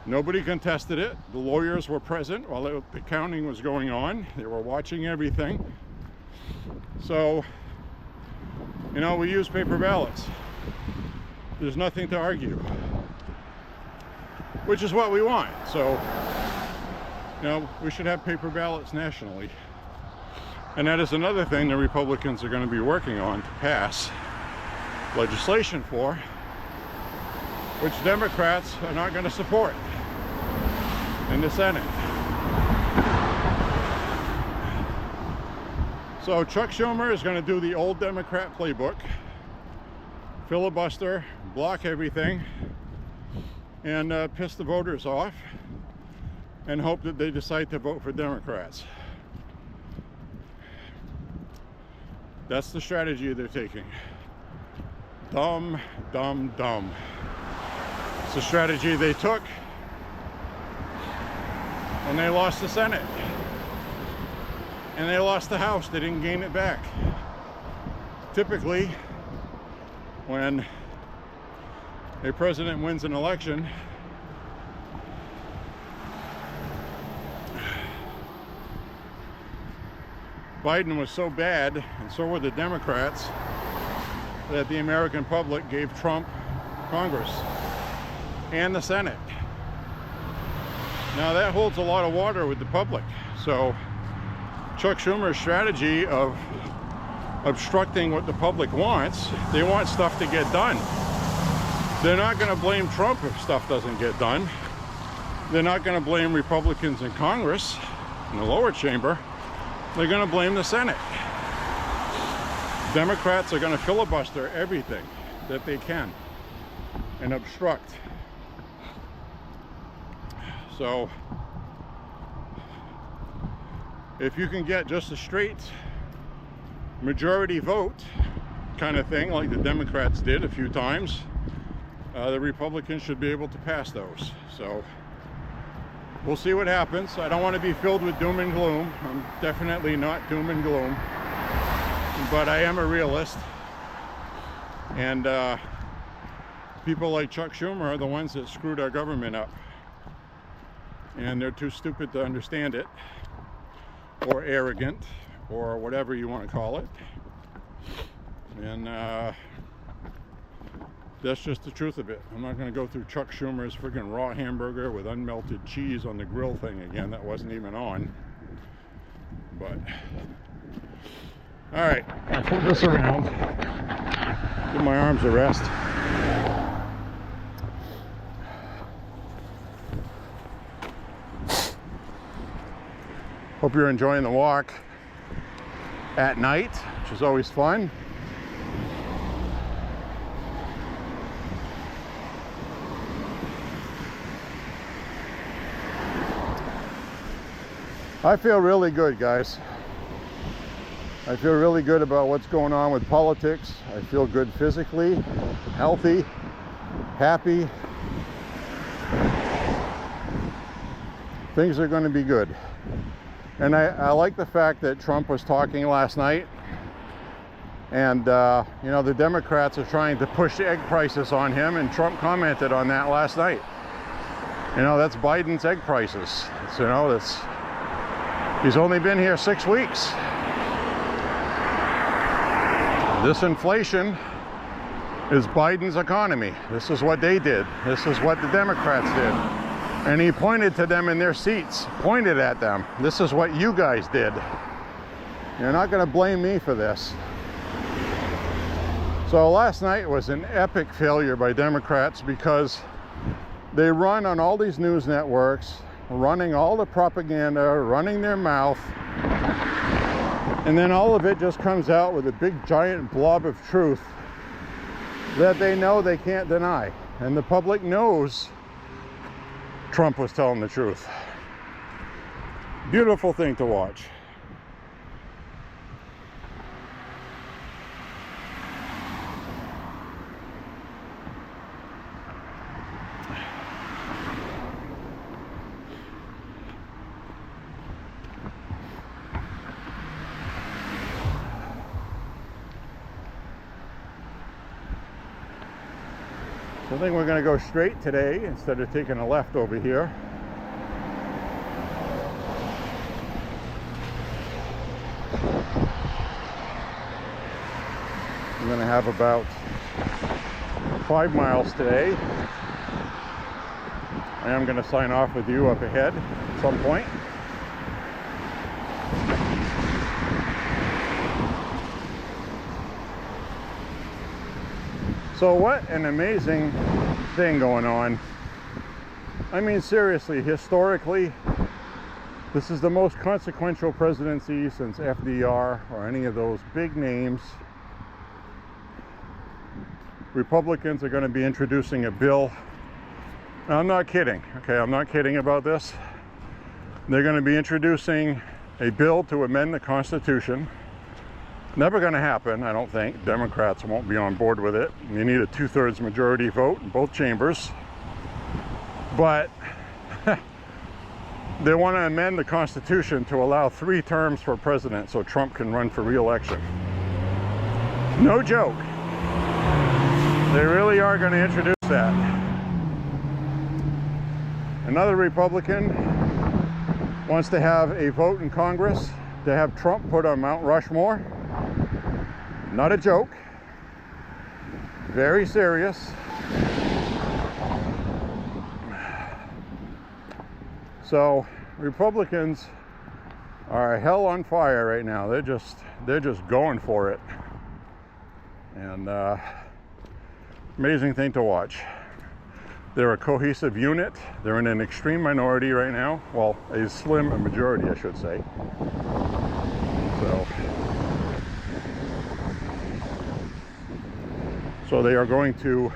Nobody contested it. The lawyers were present while the counting was going on. They were watching everything. So, you know, we use paper ballots. There's nothing to argue, which is what we want. So, you know, we should have paper ballots nationally. And that is another thing the Republicans are going to be working on to pass legislation for, which Democrats are not going to support in the Senate. So Chuck Schumer is going to do the old Democrat playbook, filibuster, block everything, and piss the voters off, and hope that they decide to vote for Democrats. That's the strategy they're taking. Dumb, dumb, dumb. It's the strategy they took when they lost the Senate. And they lost the House. They didn't gain it back. Typically, when a president wins an election, Biden was so bad, and so were the Democrats, that the American public gave Trump Congress and the Senate. Now that holds a lot of water with the public. So Chuck Schumer's strategy of obstructing what the public wants, they want stuff to get done. They're not going to blame Trump if stuff doesn't get done. They're not going to blame Republicans in Congress, in the lower chamber. They're going to blame the Senate. Democrats are going to filibuster everything that they can and obstruct. So if you can get just a straight majority vote kind of thing, like the Democrats did a few times, the Republicans should be able to pass those. So we'll see what happens. I don't want to be filled with doom and gloom. I'm definitely not doom and gloom, but I am a realist. And people like Chuck Schumer are the ones that screwed our government up. And they're too stupid to understand it, or arrogant, or whatever you want to call it. And that's just the truth of it. I'm not going to go through Chuck Schumer's friggin' raw hamburger with unmelted cheese on the grill thing again. That wasn't even on. But all right, I'll flip this around, give my arms a rest. Hope you're enjoying the walk at night, which is always fun. I feel really good, guys. I feel really good about what's going on with politics. I feel good physically, healthy, happy. Things are going to be good. And I like the fact that Trump was talking last night, and you know, the Democrats are trying to push egg prices on him, and Trump commented on that last night. You know, that's Biden's egg prices. It's, you know, that's, he's only been here 6 weeks. This inflation is Biden's economy. This is what they did. This is what the Democrats did. And he pointed to them in their seats, pointed at them. This is what you guys did. You're not going to blame me for this. So last night was an epic failure by Democrats, because they run on all these news networks, running all the propaganda, running their mouth, and then all of it just comes out with a big giant blob of truth that they know they can't deny. And the public knows Trump was telling the truth. Beautiful thing to watch. So I think we're going to go straight today instead of taking a left over here. I'm going to have about 5 miles today. I am going to sign off with you up ahead at some point. So what an amazing thing going on. I mean, seriously, historically, this is the most consequential presidency since FDR or any of those big names. Republicans are going to be introducing a bill. Now, I'm not kidding, okay? I'm not kidding about this. They're going to be introducing a bill to amend the Constitution. Never going to happen, I don't think. Democrats won't be on board with it. You need a 2/3 majority vote in both chambers. But they want to amend the Constitution to allow 3 terms for president so Trump can run for re-election. No joke. They really are going to introduce that. Another Republican wants to have a vote in Congress to have Trump put on Mount Rushmore. Not a joke. Very serious. So Republicans are hell on fire right now. They're just going for it. And amazing thing to watch. They're a cohesive unit. They're in an extreme minority right now. Well, a slim majority, I should say. So they are going to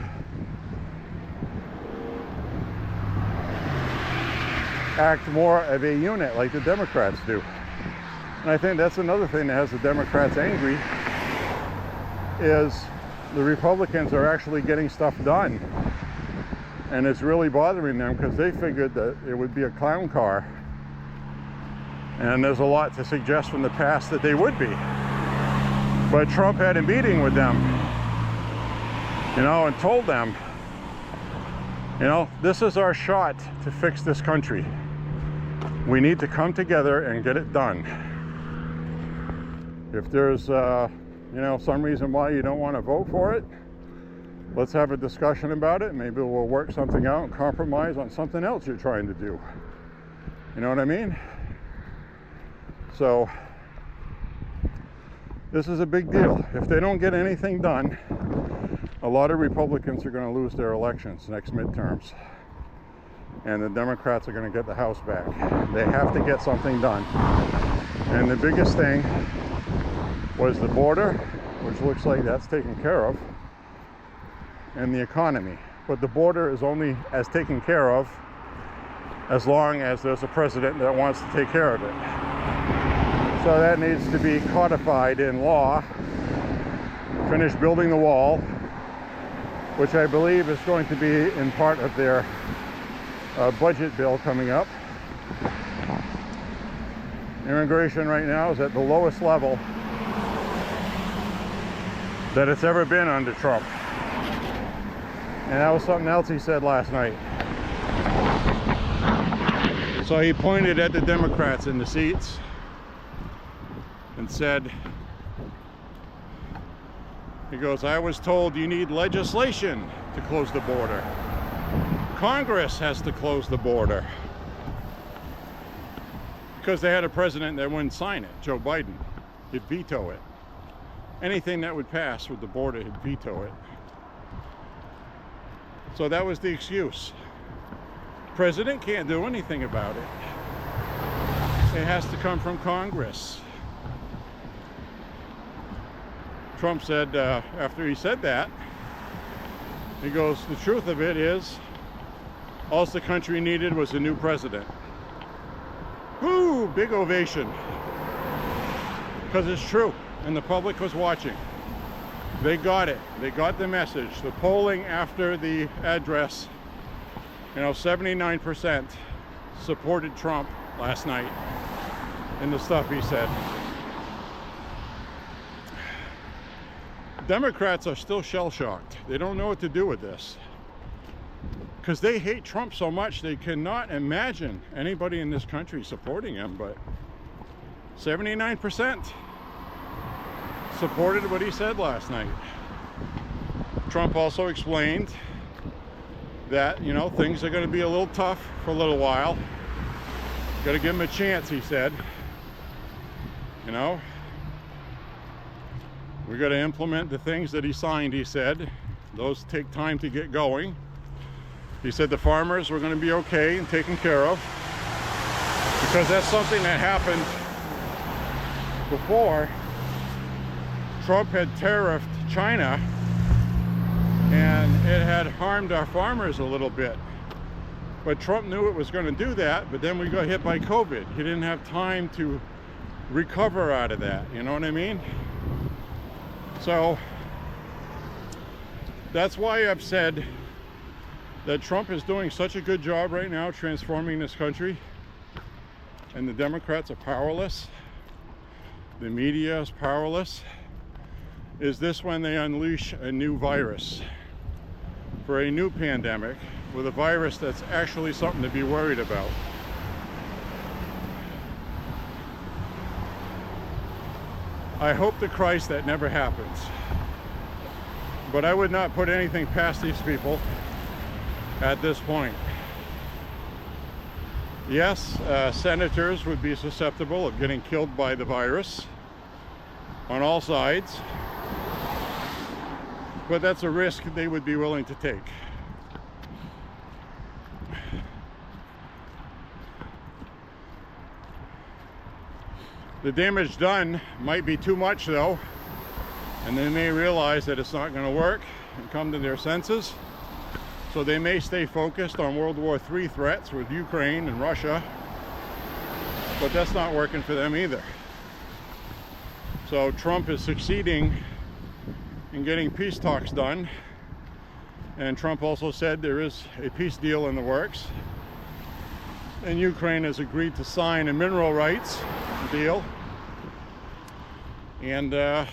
act more of a unit like the Democrats do. And I think that's another thing that has the Democrats angry, is the Republicans are actually getting stuff done. And it's really bothering them because they figured that it would be a clown car. And there's a lot to suggest from the past that they would be. But Trump had a meeting with them, you know, and told them, you know, this is our shot to fix this country. We need to come together and get it done. If there's, you know, some reason why you don't want to vote for it, let's have a discussion about it. Maybe we'll work something out and compromise on something else you're trying to do. You know what I mean? So this is a big deal. If they don't get anything done, a lot of Republicans are going to lose their elections next midterms. And the Democrats are going to get the House back. They have to get something done. And the biggest thing was the border, which looks like that's taken care of, and the economy. But the border is only as taken care of as long as there's a president that wants to take care of it. So that needs to be codified in law. Finish building the wall, which I believe is going to be in part of their budget bill coming up. Immigration right now is at the lowest level that it's ever been under Trump. And that was something else he said last night. So he pointed at the Democrats in the seats and said, he goes, I was told you need legislation to close the border. Congress has to close the border. Because they had a president that wouldn't sign it, Joe Biden. He'd veto it. Anything that would pass with the border, he'd veto it. So that was the excuse. President can't do anything about it. It has to come from Congress. Trump said, after he said that, he goes, the truth of it is, all the country needed was a new president. Woo, big ovation. Because it's true, and the public was watching. They got it. They got the message. The polling after the address, you know, 79% supported Trump last night in the stuff he said. Democrats are still shell-shocked. They don't know what to do with this. Because they hate Trump so much, they cannot imagine anybody in this country supporting him, but 79% supported what he said last night. Trump also explained that, you know, things are going to be a little tough for a little while. Got to give him a chance, he said. You know, we got to implement the things that he signed, he said. Those take time to get going. He said the farmers were going to be okay and taken care of, because that's something that happened before. Trump had tariffed China, and it had harmed our farmers a little bit. But Trump knew it was going to do that, but then we got hit by COVID. He didn't have time to recover out of that, you know what I mean? So that's why I've said that Trump is doing such a good job right now transforming this country, and the Democrats are powerless. The media is powerless. Is this when they unleash a new virus for a new pandemic, with a virus that's actually something to be worried about? I hope to Christ that never happens. But I would not put anything past these people at this point. Yes, senators would be susceptible of getting killed by the virus on all sides, but that's a risk they would be willing to take. The damage done might be too much though, and they may realize that it's not going to work and come to their senses. So they may stay focused on World War III threats with Ukraine and Russia, but that's not working for them either. So Trump is succeeding in getting peace talks done, and Trump also said there is a peace deal in the works, and Ukraine has agreed to sign a mineral rights deal. And I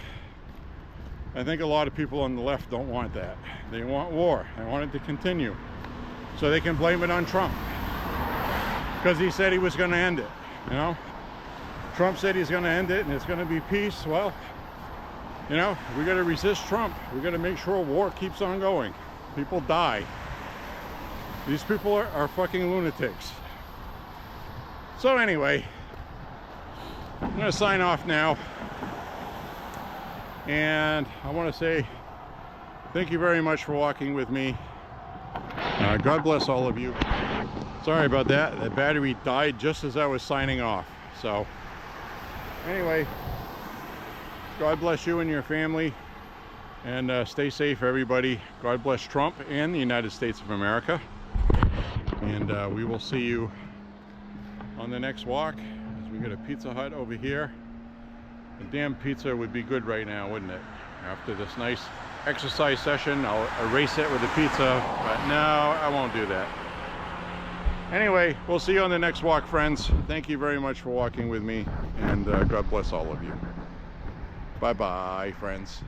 think a lot of people on the left don't want that. They want war. They want it to continue. So they can blame it on Trump, because he said he was going to end it. You know, Trump said he's going to end it and it's going to be peace. Well, you know, we got to resist Trump. We got to make sure war keeps on going. People die. These people are fucking lunatics. So anyway, I'm going to sign off now. And I want to say thank you very much for walking with me. God bless all of you. Sorry about that. The battery died just as I was signing off. So anyway, God bless you and your family. And stay safe, everybody. God bless Trump and the United States of America. And we will see you on the next walk as we get a Pizza Hut over here. A damn pizza would be good right now, wouldn't it? After this nice exercise session, I'll erase it with a pizza, but no, I won't do that. Anyway, we'll see you on the next walk, friends. Thank you very much for walking with me, and God bless all of you. Bye-bye, friends.